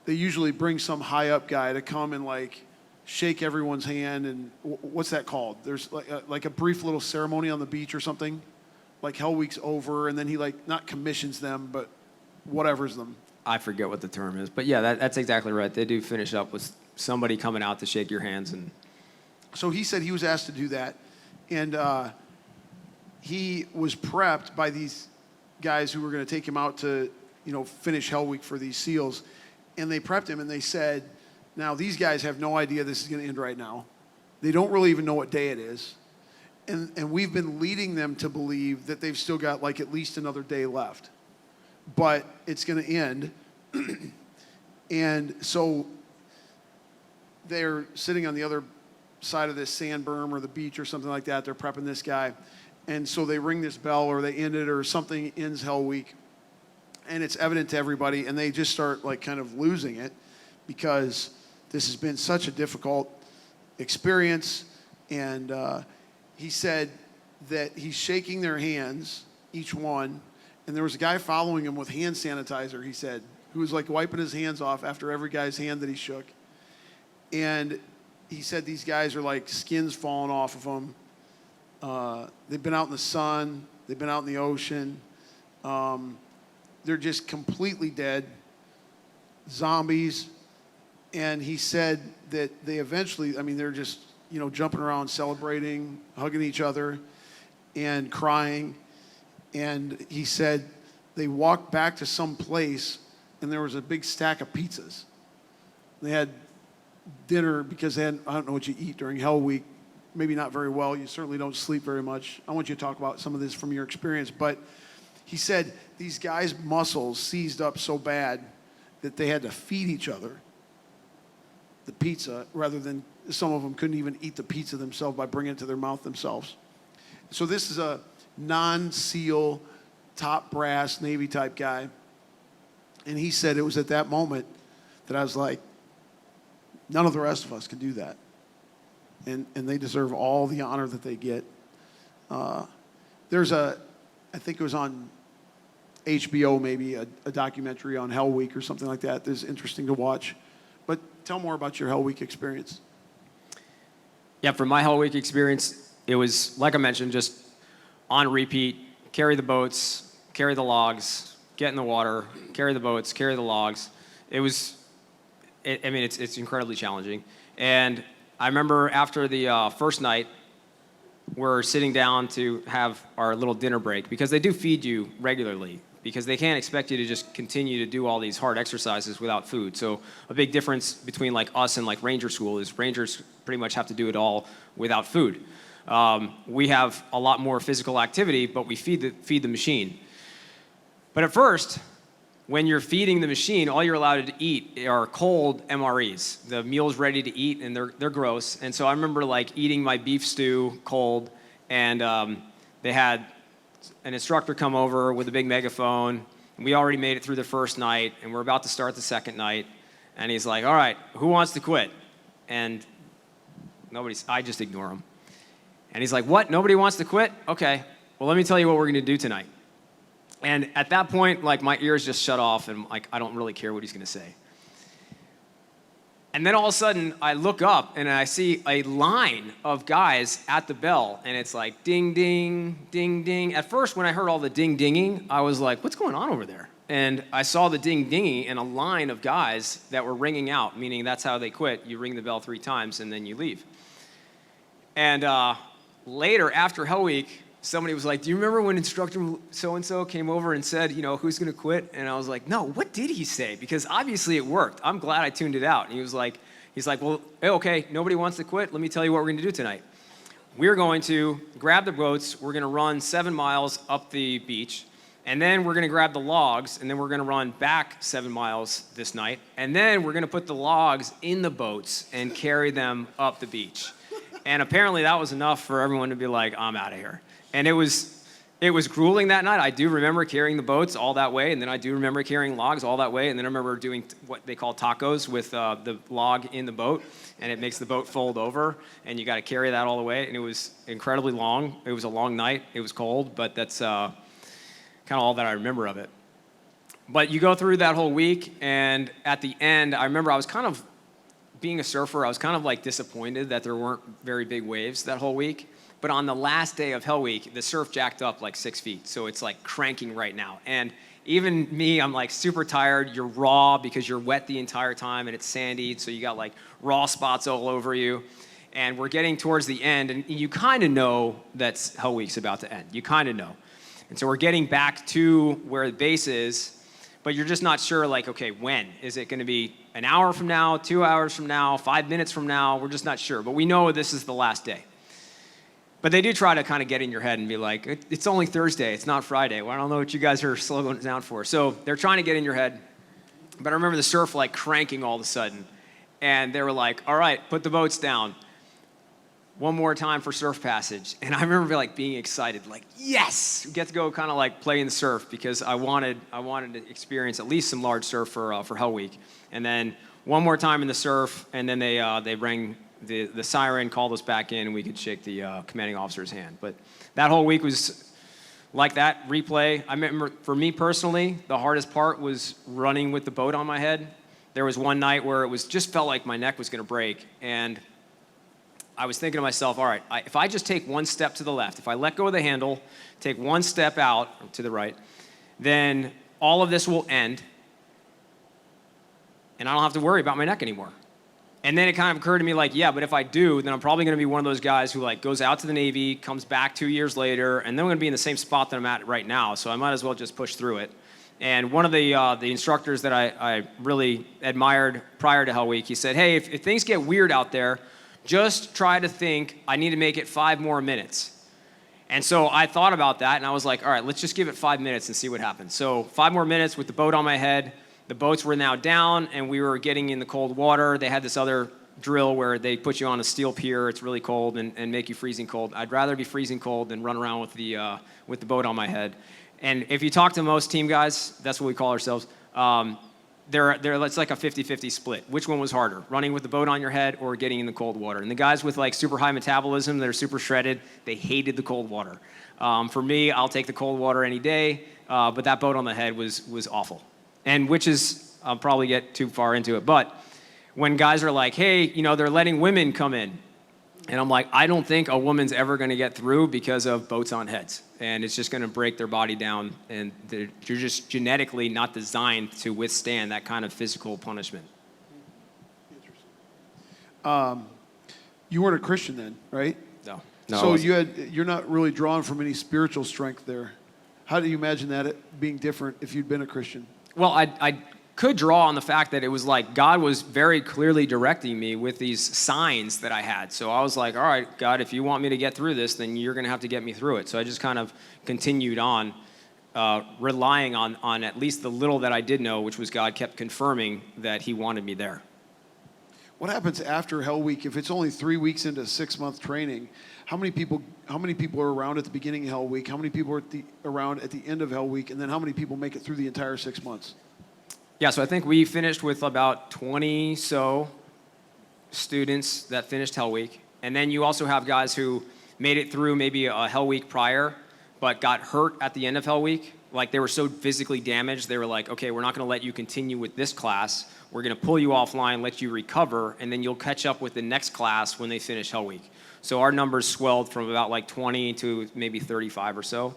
they usually bring some high-up guy to come and, like, shake everyone's hand, and what's that called? There's, like a brief little ceremony on the beach or something, like Hell Week's over, and then he, like, not commissions them, but whatever's them. I forget what the term is. But, yeah, that's exactly right. They do finish up with somebody coming out to shake your hands. And so he said he was asked to do that, and he was prepped by these guys who were going to take him out to, you know, finish Hell Week for these SEALs. And they prepped him, and they said, now, these guys have no idea this is going to end right now. They don't really even know what day it is. And we've been leading them to believe that they've still got, like, at least another day left. But it's going to end. And so they're sitting on the other side of this sand berm or the beach or something like that. They're prepping this guy. And so they ring this bell, or they end it, or something ends Hell Week. And it's evident to everybody, and they just start, like, kind of losing it, because this has been such a difficult experience. And he said that he's shaking their hands, each one, and there was a guy following him with hand sanitizer, he said, who was, like, wiping his hands off after every guy's hand that he shook. And he said these guys are like skins falling off of them. They've been out in the sun. They've been out in the ocean. They're just completely dead, zombies. And he said that they eventually, I mean, they're just, you know, jumping around, celebrating, hugging each other, and crying. And he said they walked back to some place, and there was a big stack of pizzas. They had dinner because they hadn't, I don't know what you eat during Hell Week. Maybe not very well. You certainly don't sleep very much. I want you to talk about some of this from your experience. But he said these guys' muscles seized up so bad that they had to feed each other the pizza, rather than some of them couldn't even eat the pizza themselves by bringing it to their mouth themselves. So this is a non-SEAL, top brass Navy type guy. And he said it was at that moment that I was like, none of the rest of us can do that. And they deserve all the honor that they get. There's I think it was on HBO maybe, a documentary on Hell Week or something like that that's interesting to watch. But tell more about your Hell Week experience. Yeah, from my Hell Week experience, it was, like I mentioned, just on repeat, carry the boats, carry the logs, get in the water, carry the boats, carry the logs. It's incredibly challenging. And I remember after the first night, we're sitting down to have our little dinner break, because they do feed you regularly, because they can't expect you to just continue to do all these hard exercises without food. So a big difference between, like, us and, like, Ranger School is Rangers pretty much have to do it all without food. We have a lot more physical activity, but we feed the machine. But at first, when you're feeding the machine, all you're allowed to eat are cold MREs. The meal's ready to eat, and they're gross. And so I remember, like, eating my beef stew cold, and they had an instructor come over with a big megaphone. And we already made it through the first night, and we're about to start the second night. And he's like, all right, who wants to quit? And I just ignore him. And he's like, what? Nobody wants to quit? Okay, well, let me tell you what we're going to do tonight. And at that point, like, my ears just shut off, and, like, I don't really care what he's going to say. And then all of a sudden, I look up and I see a line of guys at the bell, and it's like ding, ding, ding, ding. At first, when I heard all the ding, dinging, I was like, what's going on over there? And I saw the ding, dinging and a line of guys that were ringing out, meaning that's how they quit. You ring the bell 3 times, and then you leave. And later, after Hell Week, somebody was like, do you remember when instructor so-and-so came over and said, who's going to quit? And I was like, no, what did he say? Because obviously it worked. I'm glad I tuned it out. And he's like, well, okay, nobody wants to quit. Let me tell you what we're going to do tonight. We're going to grab the boats. We're going to run 7 miles up the beach. And then we're going to grab the logs. And then we're going to run back 7 miles this night. And then we're going to put the logs in the boats and carry them up the beach. And apparently that was enough for everyone to be like, I'm out of here. And it was grueling that night. I do remember carrying the boats all that way, and then I do remember carrying logs all that way, and then I remember doing what they call tacos with the log in the boat, and it makes the boat fold over, and you got to carry that all the way, and it was incredibly long. It was a long night. It was cold, but that's kind of all that I remember of it. But you go through that whole week, and at the end, I remember I was kind of, being a surfer, I was kind of like disappointed that there weren't very big waves that whole week. But on the last day of Hell Week, the surf jacked up like 6 feet. So it's like cranking right now. And even me, I'm like super tired. You're raw because you're wet the entire time and it's sandy. So you got like raw spots all over you. And we're getting towards the end. And you kind of know that Hell Week's about to end. You kind of know. And so we're getting back to where the base is. But you're just not sure, like, okay, when? Is it going to be an hour from now, 2 hours from now, 5 minutes from now? We're just not sure. But we know this is the last day. But they do try to kind of get in your head and be like, it's only Thursday, it's not Friday. Well, I don't know what you guys are slowing down for. So they're trying to get in your head. But I remember the surf like cranking all of a sudden. And they were like, all right, put the boats down. One more time for surf passage. And I remember like being excited, like, yes, we get to go kind of like play in the surf because I wanted to experience at least some large surf for Hell Week. And then one more time in the surf, and then they rang the siren, called us back in, and we could shake the commanding officer's hand. But that whole week was like that, replay. I remember, for me personally, the hardest part was running with the boat on my head. There was one night where it just felt like my neck was going to break, and I was thinking to myself, all right, if I just take one step to the left, if I let go of the handle, take one step out to the right, then all of this will end, and I don't have to worry about my neck anymore. And then it kind of occurred to me like, yeah, but if I do, then I'm probably going to be one of those guys who like goes out to the Navy, comes back 2 years later, and then I'm going to be in the same spot that I'm at right now. So I might as well just push through it. And one of the instructors that I really admired prior to Hell Week, he said, hey, if things get weird out there, just try to think, I need to make it 5 more minutes. And so I thought about that, and I was like, all right, let's just give it 5 minutes and see what happens. So 5 more minutes with the boat on my head. The boats were now down, and we were getting in the cold water. They had this other drill where they put you on a steel pier. It's really cold and make you freezing cold. I'd rather be freezing cold than run around with the boat on my head. And if you talk to most team guys, that's what we call ourselves. It's like a 50-50 split. Which one was harder, running with the boat on your head or getting in the cold water? And the guys with like super high metabolism that are super shredded, they hated the cold water. For me, I'll take the cold water any day, but that boat on the head was awful. And which is, I'll probably get too far into it, but when guys are like, hey, they're letting women come in. And I'm like, I don't think a woman's ever going to get through because of boats on heads. And it's just going to break their body down. And you're just genetically not designed to withstand that kind of physical punishment. You weren't a Christian then, right? No. So you're not really drawn from any spiritual strength there. How do you imagine that it being different if you'd been a Christian? Well, I could draw on the fact that it was like God was very clearly directing me with these signs that I had. So I was like, all right, God, if you want me to get through this, then you're going to have to get me through it. So I just kind of continued on, relying on at least the little that I did know, which was God kept confirming that he wanted me there. What happens after Hell Week? If it's only 3 weeks into 6-month training, how many people are around at the beginning of Hell Week? How many people are around at the end of Hell Week? And then how many people make it through the entire 6 months? Yeah, so I think we finished with about 20 students that finished Hell Week. And then you also have guys who made it through maybe a Hell Week prior, but got hurt at the end of Hell Week. Like they were so physically damaged, they were like, okay, we're not going to let you continue with this class. We're going to pull you offline, let you recover, and then you'll catch up with the next class when they finish Hell Week. So our numbers swelled from about like 20 to maybe 35 or so.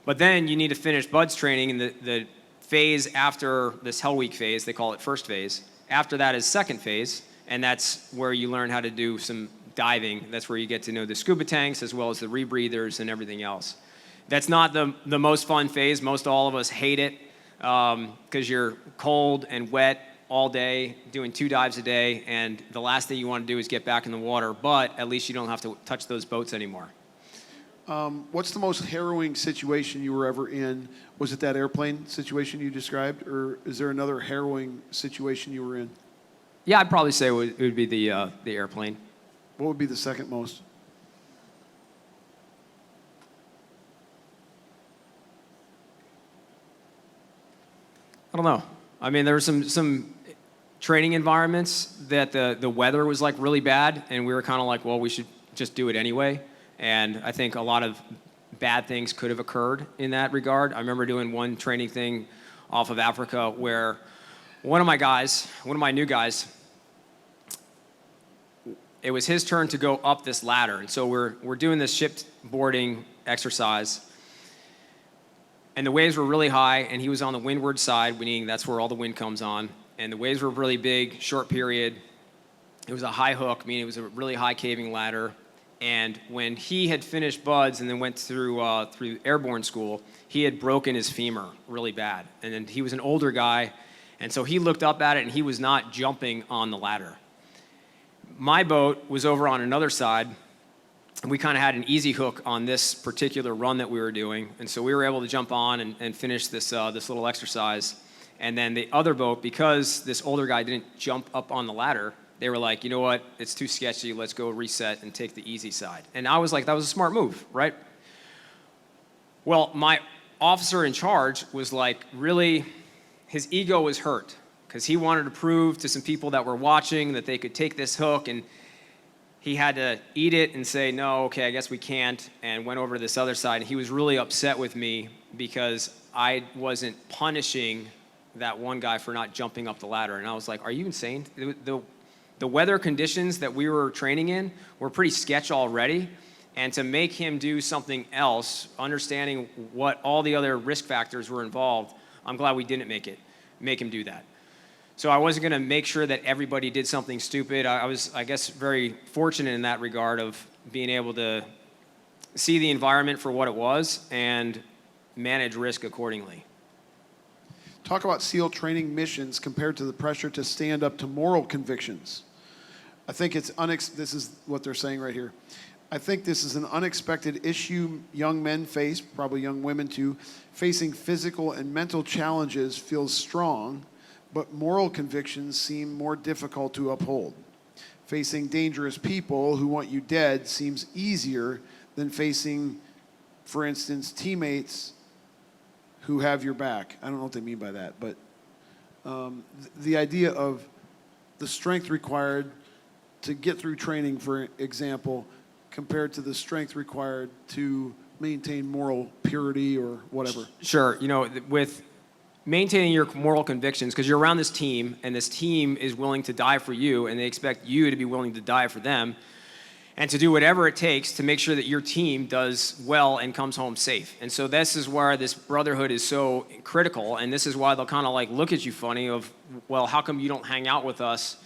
But then you need to finish BUD/S training, and the phase after this Hell Week phase, they call it first phase. After that is second phase, and that's where you learn how to do some diving. That's where you get to know the scuba tanks as well as the rebreathers and everything else. That's not the most fun phase. Most all of us hate it because you're cold and wet all day, doing 2 dives a day, and the last thing you want to do is get back in the water, but at least you don't have to touch those boats anymore. What's the most harrowing situation you were ever in? Was it that airplane situation you described, or is there another harrowing situation you were in? Yeah, I'd probably say it would be the airplane. What would be the second most? I don't know. I mean, there were some training environments that the weather was like really bad, and we were kind of like, well, we should just do it anyway. And I think a lot of bad things could have occurred in that regard. I remember doing one training thing off of Africa where one of my new guys, it was his turn to go up this ladder. And so we're doing this ship boarding exercise. And the waves were really high, and he was on the windward side, meaning that's where all the wind comes on. And the waves were really big, short period. It was a high hook, meaning it was a really high caving ladder. And when he had finished BUD/S and then went through airborne school, he had broken his femur really bad. And then he was an older guy, and so he looked up at it, and he was not jumping on the ladder. My boat was over on another side, and we kind of had an easy hook on this particular run that we were doing, and so we were able to jump on and finish this little exercise. And then the other boat, because this older guy didn't jump up on the ladder, they were like, you know what, it's too sketchy, let's go reset and take the easy side. And I was like, that was a smart move, right? Well, my officer in charge was like, really, his ego was hurt because he wanted to prove to some people that were watching that they could take this hook, and he had to eat it and say, no, okay, I guess we can't, and went over to this other side. And he was really upset with me because I wasn't punishing that one guy for not jumping up the ladder. And I was like, are you insane? The weather conditions that we were training in were pretty sketch already, and to make him do something else, understanding what all the other risk factors were involved, I'm glad we didn't make him do that. So I wasn't going to make sure that everybody did something stupid. I was, I guess, very fortunate in that regard of being able to see the environment for what it was and manage risk accordingly. Talk about SEAL training missions compared to the pressure to stand up to moral convictions. I think it's this is what they're saying right here. I think this is an unexpected issue young men face, probably young women too. Facing physical and mental challenges feels strong, but moral convictions seem more difficult to uphold. Facing dangerous people who want you dead seems easier than facing, for instance, teammates who have your back. I don't know what they mean by that, but the idea of the strength required to get through training, for example, compared to the strength required to maintain moral purity or whatever. Sure. You know, with maintaining your moral convictions, because you're around this team, and this team is willing to die for you, and they expect you to be willing to die for them, and to do whatever it takes to make sure that your team does well and comes home safe. And so this is where this brotherhood is so critical, and this is why they'll kind of like look at you funny of, well, how come you don't hang out with us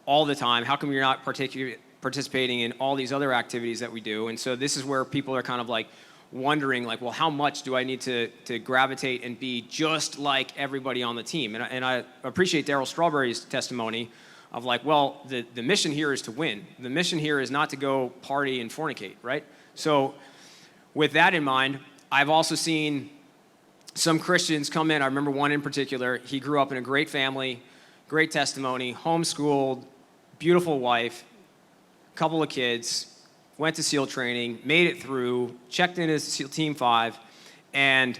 all the time? How come you're not participating in all these other activities that we do? And so this is where people are kind of like wondering, like, well, how much do I need to gravitate and be just like everybody on the team? And I appreciate Darryl Strawberry's testimony of like, well, the mission here is to win. The mission here is not to go party and fornicate, right? So with that in mind, I've also seen some Christians come in. I remember one in particular. He grew up in a great family, great testimony, homeschooled, beautiful wife, couple of kids, went to SEAL training, made it through, checked in as SEAL Team 5, and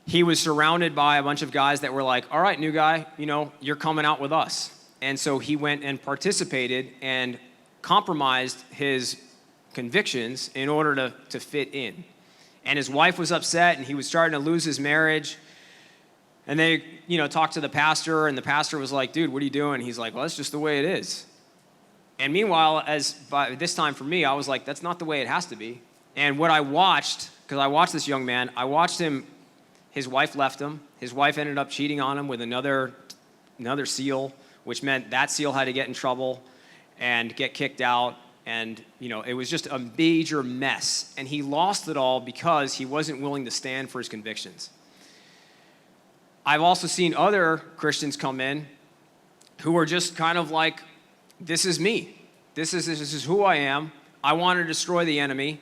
he was surrounded by a bunch of guys that were like, all right, new guy, you know, you're coming out with us. And so he went and participated and compromised his convictions in order to fit in. And his wife was upset, and he was starting to lose his marriage. And they, talked to the pastor, and the pastor was like, dude, what are you doing? He's like, well, that's just the way it is. And meanwhile, by this time for me, I was like, that's not the way it has to be. And what I watched, because I watched this young man, I watched him, his wife left him. His wife ended up cheating on him with another SEAL, which meant that SEAL had to get in trouble and get kicked out. And, it was just a major mess. And he lost it all because he wasn't willing to stand for his convictions. I've also seen other Christians come in who are just kind of like, this is me. This is who I am. I want to destroy the enemy.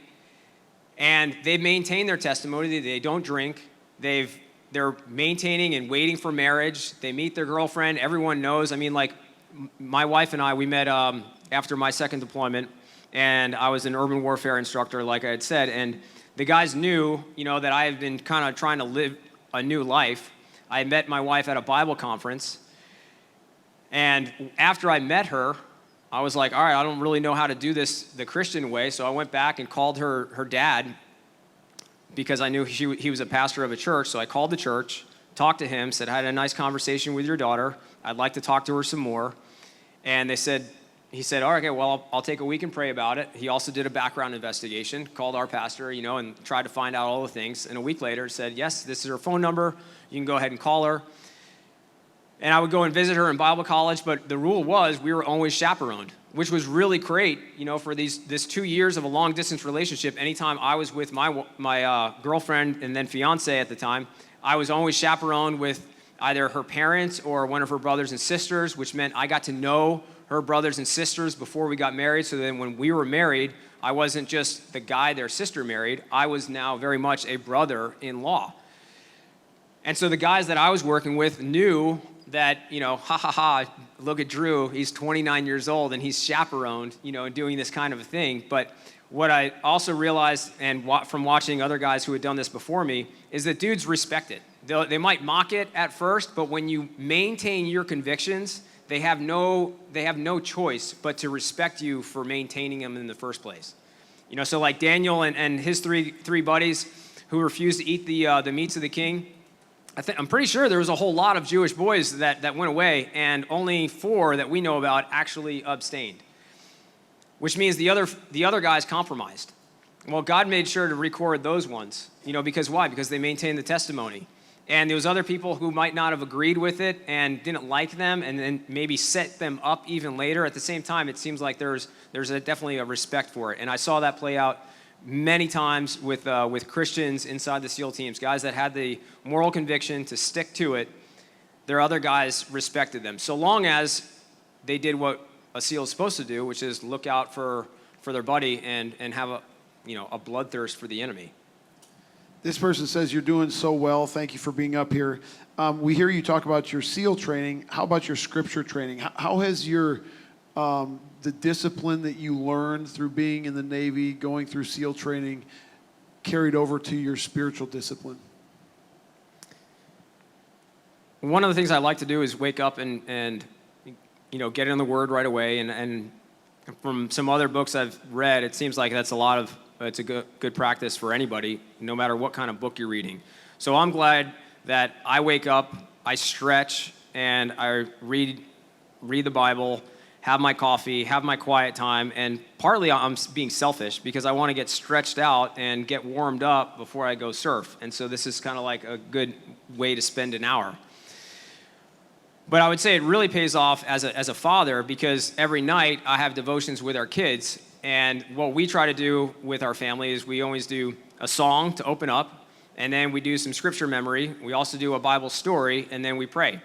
And they've maintained their testimony. They don't drink. They're maintaining and waiting for marriage. They meet their girlfriend. Everyone knows. I mean, like, my wife and I, we met after my second deployment, and I was an urban warfare instructor, like I had said. And the guys knew, that I had been kind of trying to live a new life. I met my wife at a Bible conference. And after I met her, I was like, all right, I don't really know how to do this the Christian way. So I went back and called her dad, because I knew he was a pastor of a church. So I called the church, talked to him, said, I had a nice conversation with your daughter. I'd like to talk to her some more. And he said, all right, okay, well, I'll take a week and pray about it. He also did a background investigation, called our pastor, and tried to find out all the things. And a week later said, yes, this is her phone number. You can go ahead and call her. And I would go and visit her in Bible college, but the rule was we were always chaperoned, which was really great, for this 2 years of a long-distance relationship. Anytime I was with my girlfriend and then fiance at the time, I was always chaperoned with either her parents or one of her brothers and sisters, which meant I got to know her brothers and sisters before we got married. So then when we were married, I wasn't just the guy their sister married. I was now very much a brother-in-law. And so the guys that I was working with knew that, look at Drew, he's 29 years old and he's chaperoned, and doing this kind of a thing. But what I also realized, and from watching other guys who had done this before me, is that dudes respect it. They might mock it at first, but when you maintain your convictions, they have no choice but to respect you for maintaining them in the first place. So like Daniel and his three buddies who refused to eat the meats of the king, I'm pretty sure there was a whole lot of Jewish boys that went away, and only 4 that we know about actually abstained, which means the other guys compromised. Well, God made sure to record those ones, because why? Because they maintained the testimony. And there was other people who might not have agreed with it and didn't like them, and then maybe set them up even later. At the same time, it seems like there's definitely a respect for it, and I saw that play out many times with Christians inside the SEAL teams, guys that had the moral conviction to stick to it. Their other guys respected them, so long as they did what a SEAL is supposed to do, which is look out for their buddy and have a bloodthirst for the enemy. This person says, you're doing so well. Thank you for being up here. We hear you talk about your SEAL training. How about your scripture training? How has your the discipline that you learned through being in the Navy, going through SEAL training, carried over to your spiritual discipline? One of the things I like to do is wake up and get in the Word right away. And from some other books I've read, it seems like it's a good practice for anybody, no matter what kind of book you're reading. So I'm glad that I wake up, I stretch, and I read the Bible, have my coffee, have my quiet time, and partly I'm being selfish because I want to get stretched out and get warmed up before I go surf. And so this is kind of like a good way to spend an hour. But I would say it really pays off as a father, because every night I have devotions with our kids. And what we try to do with our family is we always do a song to open up, and then we do some scripture memory. We also do a Bible story, and then we pray.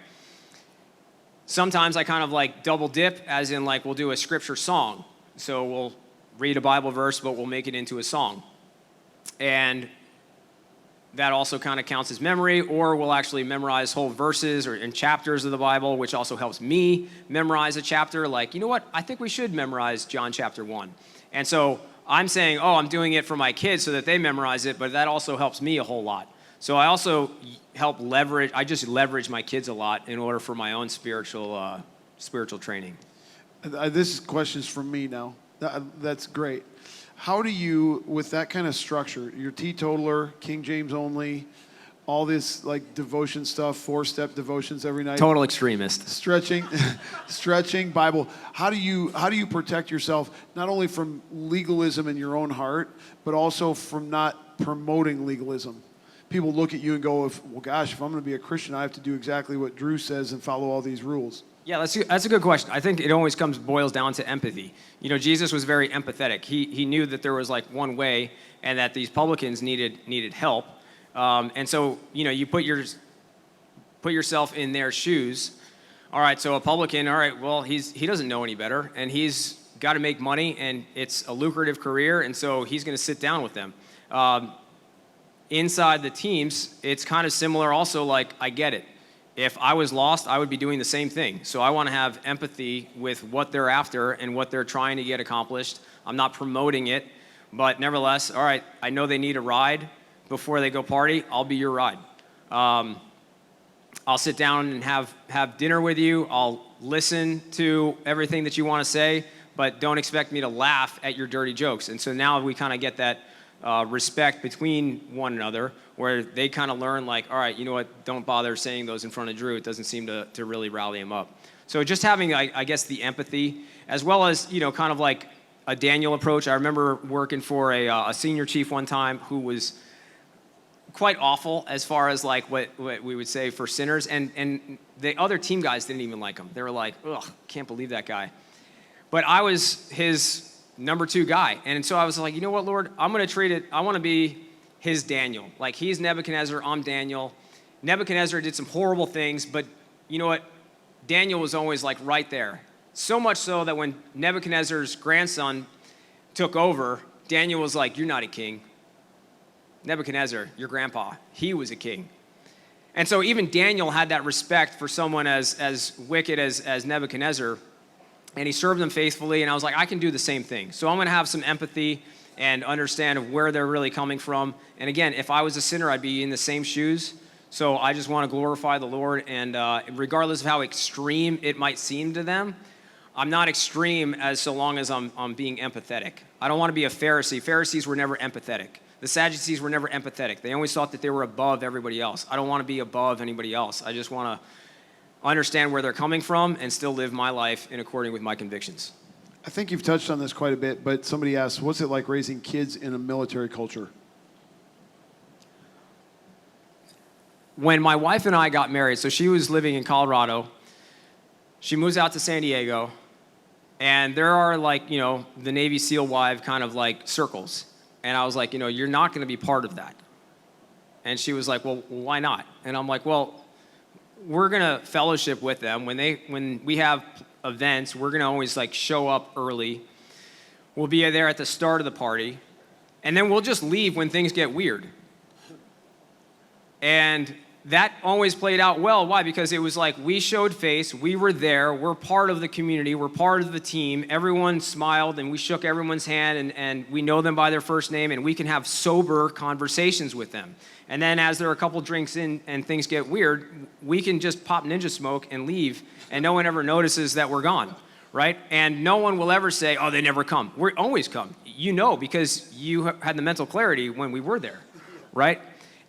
Sometimes I kind of like double dip, as in like we'll do a scripture song. So we'll read a Bible verse, but we'll make it into a song. And that also kind of counts as memory, or we'll actually memorize whole verses or in chapters of the Bible, which also helps me memorize a chapter. Like, you know what? I think we should memorize John chapter 1. And so I'm saying, I'm doing it for my kids so that they memorize it, but that also helps me a whole lot. So I also just leverage my kids a lot in order for my own spiritual training. This question is from me now. That's great. How do you, with that kind of structure, you're teetotaler, King James only, all this like devotion stuff, 4-step devotions every night, Total extremist. stretching Bible. How do you protect yourself not only from legalism in your own heart, but also from not promoting legalism? People look at you and go, if I'm going to be a Christian, I have to do exactly what Drew says and follow all these rules. Yeah, that's a good question. I think it always boils down to empathy. You know, Jesus was very empathetic. He knew that there was like one way and that these publicans needed help. And so, you know, you put yourself in their shoes. All right, so a publican, all right, well, he doesn't know any better, and he's got to make money, and it's a lucrative career, and so he's going to sit down with them. Inside the teams, it's kind of similar also, like, I get it. If I was lost, I would be doing the same thing. So I want to have empathy with what they're after and what they're trying to get accomplished. I'm not promoting it, but nevertheless, all right, I know they need a ride before they go party. I'll be your ride. I'll sit down and have dinner with you. I'll listen to everything that you want to say, but don't expect me to laugh at your dirty jokes. And so now we kind of get that respect between one another, where they kind of learn, like, all right, you know what, don't bother saying those in front of Drew. It doesn't seem to really rally him up. So just having, I guess, the empathy, as well as, you know, kind of like a Daniel approach. I remember working for a senior chief one time who was quite awful as far as like what we would say for sinners. And the other team guys didn't even like him. They were like, ugh, can't believe that guy. But I was his number 2 guy. And so I was like, you know what, Lord, I'm going to treat it, I want to be his Daniel. Like, he's Nebuchadnezzar, I'm Daniel. Nebuchadnezzar did some horrible things, but you know what? Daniel was always like right there. So much so that when Nebuchadnezzar's grandson took over, Daniel was like, you're not a king. Nebuchadnezzar, your grandpa, he was a king. And so even Daniel had that respect for someone as wicked as Nebuchadnezzar, and he served them faithfully, and I was like, I can do the same thing. So I'm going to have some empathy and understand of where they're really coming from. And again, if I was a sinner, I'd be in the same shoes. So I just want to glorify the Lord, and regardless of how extreme it might seem to them, I'm not extreme so long as I'm being empathetic. I don't want to be a Pharisee. Pharisees were never empathetic. The Sadducees were never empathetic. They always thought that they were above everybody else. I don't want to be above anybody else. I just want to understand where they're coming from and still live my life in according with my convictions. I think you've touched on this quite a bit, but somebody asked, what's it like raising kids in a military culture? When my wife and I got married, so she was living in Colorado, she moves out to San Diego, and there are like, you know, the Navy SEAL wife kind of like circles. And I was like, you know, you're not going to be part of that. And she was like, well, why not? And I'm like, well, we're going to fellowship with them. When we have events, we're going to always like show up early. We'll be there at the start of the party. And then we'll just leave when things get weird. And that always played out well. Why? Because it was like we showed face, we were there, we're part of the community, we're part of the team. Everyone smiled and we shook everyone's hand, and we know them by their first name, and we can have sober conversations with them. And then as there are a couple drinks in and things get weird, we can just pop ninja smoke and leave, and no one ever notices that we're gone, right? And no one will ever say, oh, they never come. We always come. You know, because you had the mental clarity when we were there, right?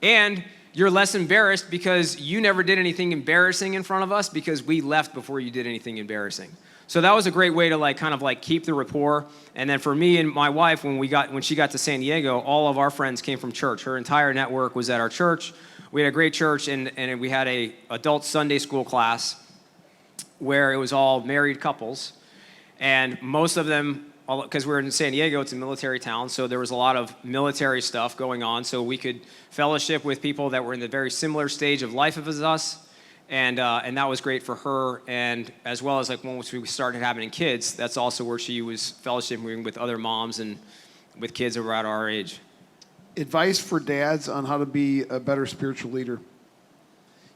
And you're less embarrassed because you never did anything embarrassing in front of us because we left before you did anything embarrassing. So that was a great way to like kind of like keep the rapport. And then for me and my wife, when she got to San Diego, all of our friends came from church. Her entire network was at our church. We had a great church, and we had a adult Sunday school class where it was all married couples, and most of them, because we're in San Diego, it's a military town, so there was a lot of military stuff going on, so we could fellowship with people that were in the very similar stage of life as us, and that was great for her, and as well as like once we started having kids, that's also where she was fellowshipping with other moms and with kids that were at our age. Advice for dads on how to be a better spiritual leader.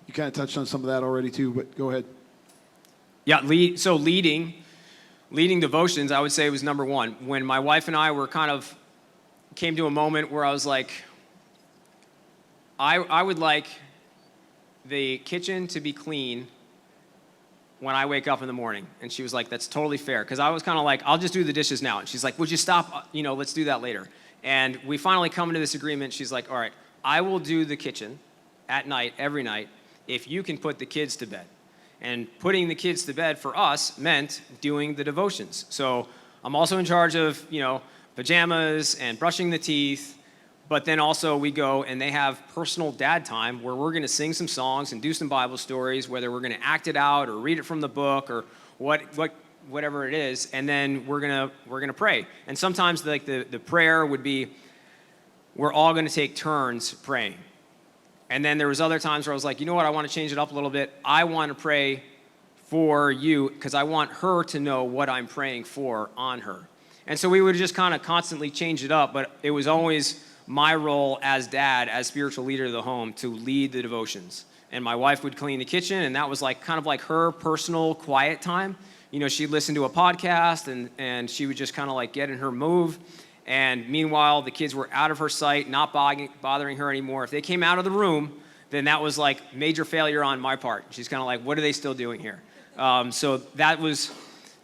You kind of touched on some of that already too, but go ahead. Yeah, leading devotions, I would say, was number one. When my wife and I came to a moment where I was like, I would like the kitchen to be clean when I wake up in the morning. And she was like, that's totally fair. Because I was kind of like, I'll just do the dishes now. And she's like, would you stop? Let's do that later. And we finally come to this agreement. She's like, all right, I will do the kitchen at night, every night, if you can put the kids to bed. And putting the kids to bed for us meant doing the devotions. So I'm also in charge of, pajamas and brushing the teeth. But then also we go and they have personal dad time where we're going to sing some songs and do some Bible stories, whether we're going to act it out or read it from the book or whatever it is. And then we're gonna pray. And sometimes like the prayer would be, we're all going to take turns praying. And then there was other times where I was like, you know what, I want to change it up a little bit. I want to pray for you because I want her to know what I'm praying for on her. And so we would just kind of constantly change it up, but it was always my role as dad, as spiritual leader of the home, to lead the devotions. And my wife would clean the kitchen, and that was like kind of like her personal quiet time. She'd listen to a podcast, and she would just kind of like get in her move. And meanwhile, the kids were out of her sight, not bothering her anymore. If they came out of the room, then that was like major failure on my part. She's kind of like, what are they still doing here? So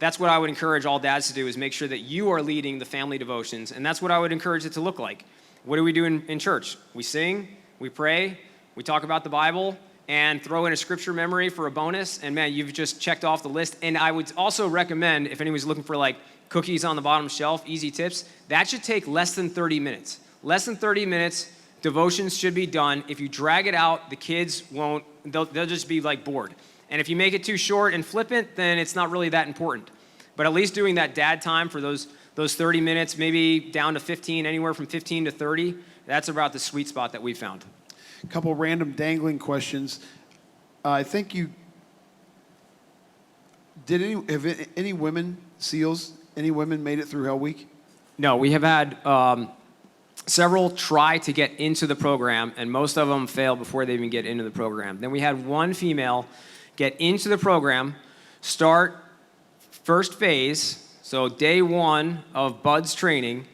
that's what I would encourage all dads to do, is make sure that you are leading the family devotions. And that's what I would encourage it to look like. What do we do in church? We sing, we pray, we talk about the Bible, and throw in a scripture memory for a bonus. And man, you've just checked off the list. And I would also recommend, if anyone's looking for like cookies on the bottom shelf, easy tips, that should take less than 30 minutes. Less than 30 minutes, devotions should be done. If you drag it out, the kids won't, they'll just be like bored. And if you make it too short and flippant, then it's not really that important. But at least doing that dad time for those 30 minutes, maybe down to 15, anywhere from 15 to 30, that's about the sweet spot that we found. A couple random dangling questions. I think you did any women SEALs? Any women made it through Hell Week? No, we have had several try to get into the program, and most of them fail before they even get into the program. Then we had one female get into the program, start first phase, so day one of Bud's training.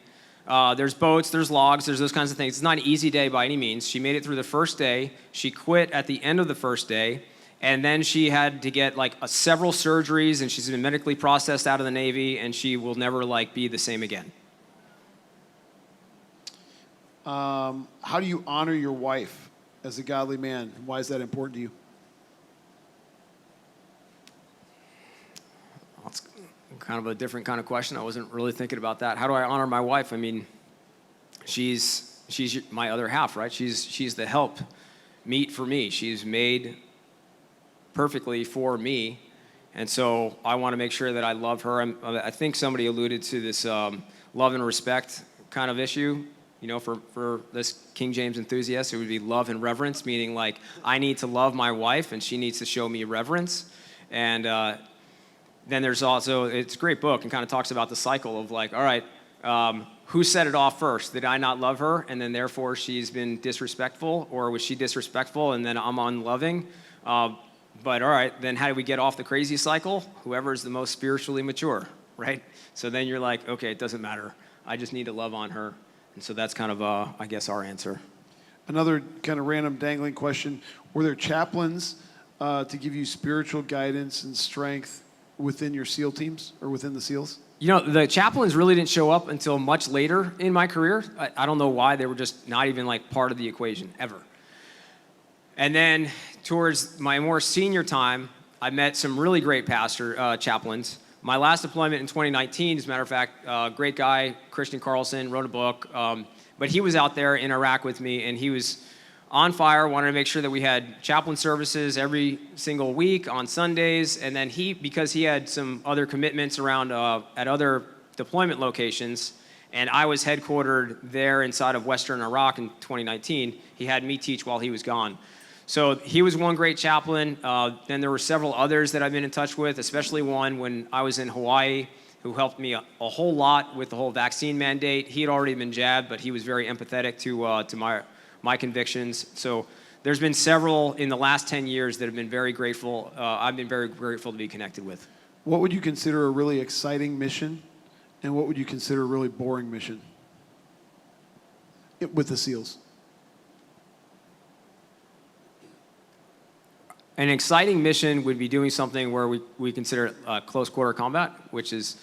There's boats, there's logs, there's those kinds of things. It's not an easy day by any means. She made it through the first day. She quit at the end of the first day. And then she had to get like several surgeries, and she's been medically processed out of the Navy, and she will never be the same again. How do you honor your wife as a godly man? Why is that important to you? That's kind of a different kind of question. I wasn't really thinking about that. How do I honor my wife? I mean, she's my other half, right? She's the help meet for me. She's made perfectly for me, and so I want to make sure that I love her. I think somebody alluded to this love and respect kind of issue. For this King James enthusiast, it would be love and reverence, meaning like I need to love my wife and she needs to show me reverence. And then there's also, it's a great book and kind of talks about the cycle of like, all right, who set it off first? Did I not love her and then therefore she's been disrespectful, or was she disrespectful and then I'm unloving? But all right, then how do we get off the crazy cycle? Whoever is the most spiritually mature, right? So then you're like, okay, it doesn't matter. I just need to love on her. And so that's kind of, I guess, our answer. Another kind of random dangling question. Were there chaplains to give you spiritual guidance and strength within your SEAL teams or within the SEALs? The chaplains really didn't show up until much later in my career. I don't know why. They were just not even like part of the equation ever. And then towards my more senior time, I met some really great chaplains. My last deployment in 2019, as a matter of fact, great guy, Christian Carlson, wrote a book. But he was out there in Iraq with me, and he was on fire, wanted to make sure that we had chaplain services every single week on Sundays. And then because he had some other commitments around at other deployment locations, and I was headquartered there inside of Western Iraq in 2019, he had me teach while he was gone. So he was one great chaplain. Then there were several others that I've been in touch with, especially one when I was in Hawaii, who helped me a whole lot with the whole vaccine mandate. He had already been jabbed, but he was very empathetic to my convictions. So there's been several in the last 10 years that have been very grateful. I've been very grateful to be connected with. What would you consider a really exciting mission, and what would you consider a really boring mission with the SEALs? An exciting mission would be doing something where we consider close quarter combat, which is,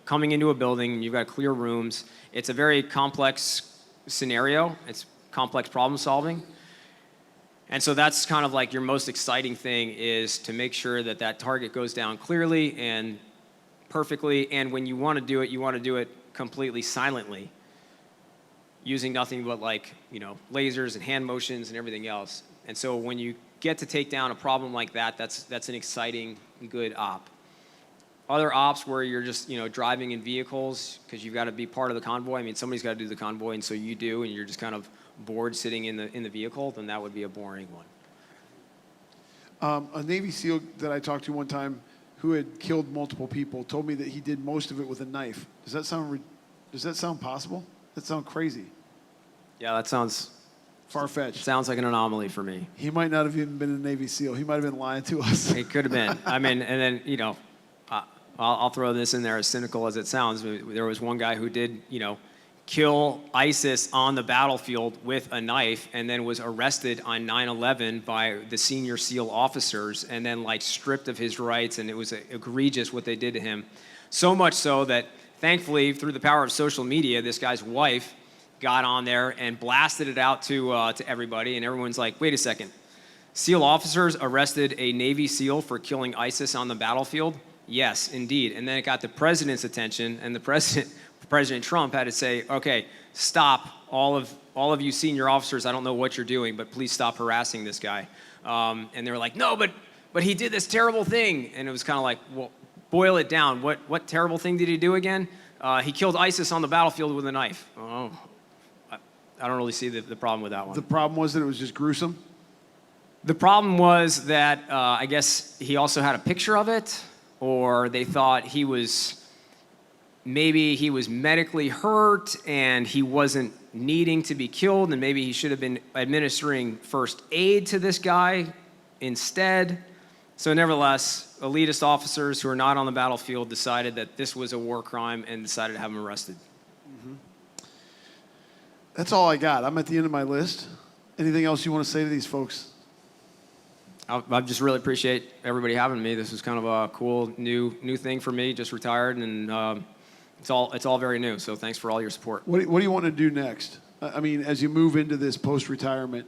coming into a building, you've got clear rooms. It's a very complex scenario. It's complex problem solving. And so that's kind of like your most exciting thing, is to make sure that that target goes down clearly and perfectly. And when you want to do it completely silently, using nothing but lasers and hand motions and everything else. And so when you get to take down a problem like that, that's an exciting, good op. Other ops where you're just driving in vehicles because you've got to be part of the convoy. I mean, somebody's got to do the convoy, and so you do, and you're just kind of bored sitting in the vehicle. Then that would be a boring one. A Navy SEAL that I talked to one time, who had killed multiple people, told me that he did most of it with a knife. Does that sound possible? That sounds crazy. Yeah, that sounds far-fetched. Sounds like an anomaly for me. He might not have even been a Navy SEAL. He might have been lying to us. It could have been. I mean, and then I'll throw this in there, as cynical as it sounds. There was one guy who did kill ISIS on the battlefield with a knife, and then was arrested on 9/11 by the senior SEAL officers, and then stripped of his rights, and it was egregious what they did to him. So much so that, thankfully, through the power of social media, this guy's wife got on there and blasted it out to everybody, and everyone's like, wait a second, SEAL officers arrested a Navy SEAL for killing ISIS on the battlefield? Yes, indeed. And then it got the president's attention, and President Trump had to say, okay, stop, all of you senior officers, I don't know what you're doing, but please stop harassing this guy. And they were like, no, but he did this terrible thing. And it was kind of like, well, boil it down. What terrible thing did he do again? He killed ISIS on the battlefield with a knife. Oh, I don't really see the problem with that one. The problem was that it was just gruesome? The problem was that I guess he also had a picture of it, or they thought maybe he was medically hurt and he wasn't needing to be killed, and maybe he should have been administering first aid to this guy instead. So nevertheless, elitist officers who are not on the battlefield decided that this was a war crime and decided to have him arrested. Mm-hmm. That's all I got. I'm at the end of my list. Anything else you want to say to these folks? I just really appreciate everybody having me. This was kind of a cool new thing for me. Just retired, and it's all very new. So thanks for all your support. What do you want to do next? I mean, as you move into this post-retirement.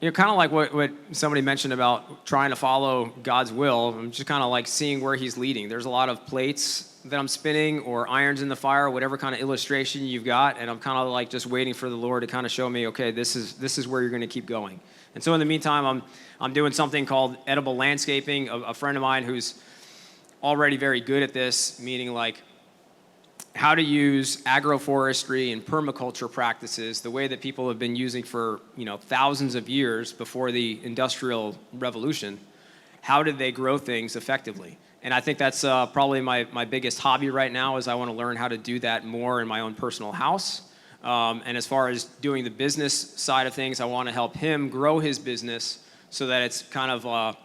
Kind of like what somebody mentioned about trying to follow God's will. I'm just kind of seeing where He's leading. There's a lot of plates that I'm spinning, or irons in the fire, whatever kind of illustration you've got, and I'm kind of just waiting for the Lord to kind of show me, okay, this is where you're going to keep going. And so in the meantime, I'm doing something called edible landscaping. A friend of mine who's already very good at this, meaning how to use agroforestry and permaculture practices, the way that people have been using for thousands of years before the Industrial Revolution. How did they grow things effectively? And I think that's probably my biggest hobby right now, is I want to learn how to do that more in my own personal house. And as far as doing the business side of things, I want to help him grow his business so that it's kind of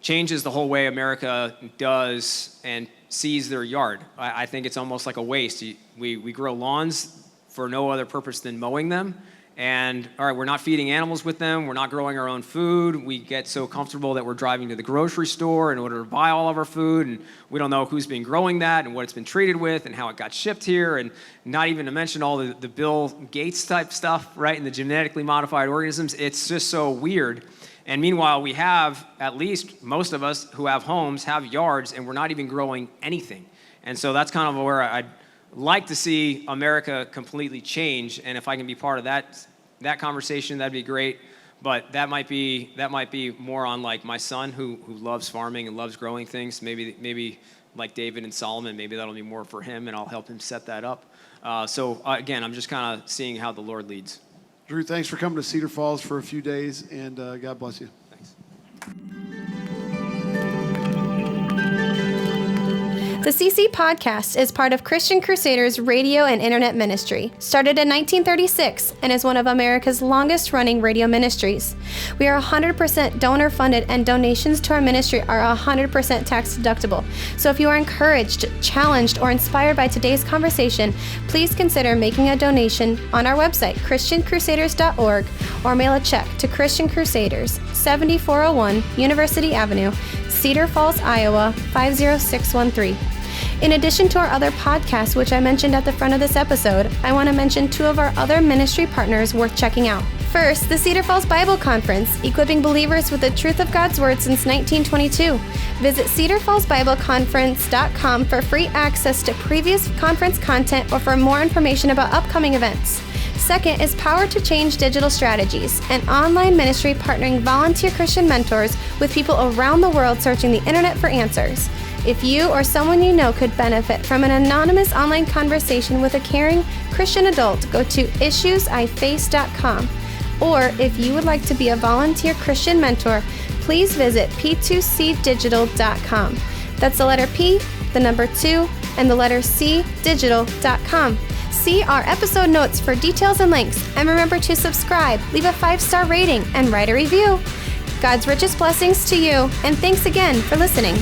changes the whole way America does and sees their yard. I think it's almost like a waste. We grow lawns for no other purpose than mowing them. And all right, we're not feeding animals with them. We're not growing our own food. We get so comfortable that we're driving to the grocery store in order to buy all of our food, and we don't know who's been growing that and what it's been treated with and how it got shipped here, and not even to mention all the Bill Gates type stuff, right, and the genetically modified organisms. It's just so weird. And meanwhile, we have, at least most of us who have homes, have yards, and we're not even growing anything. And so that's kind of where I'd like to see America completely change, and if I can be part of that conversation, that'd be great. But that might be more on my son who loves farming and loves growing things. Maybe like David and Solomon, maybe that'll be more for him, and I'll help him set that up. So again, I'm just kind of seeing how the Lord leads. Drew, thanks for coming to Cedar Falls for a few days, and God bless you. Thanks. The CC Podcast is part of Christian Crusaders radio and internet ministry, started in 1936 and is one of America's longest-running radio ministries. We are 100% donor-funded, and donations to our ministry are 100% tax-deductible. So if you are encouraged, challenged, or inspired by today's conversation, please consider making a donation on our website, christiancrusaders.org, or mail a check to Christian Crusaders, 7401 University Avenue, Cedar Falls, Iowa, 50613. In addition to our other podcasts, which I mentioned at the front of this episode, I want to mention two of our other ministry partners worth checking out. First, the Cedar Falls Bible Conference, equipping believers with the truth of God's Word since 1922. Visit cedarfallsbibleconference.com for free access to previous conference content or for more information about upcoming events. Second is Power to Change Digital Strategies, an online ministry partnering volunteer Christian mentors with people around the world searching the internet for answers. If you or someone you know could benefit from an anonymous online conversation with a caring Christian adult, go to issuesiface.com. Or if you would like to be a volunteer Christian mentor, please visit p2cdigital.com. That's the letter P, the number 2, and the letter C, digital.com. See our episode notes for details and links, and remember to subscribe, leave a 5-star rating, and write a review. God's richest blessings to you, and thanks again for listening.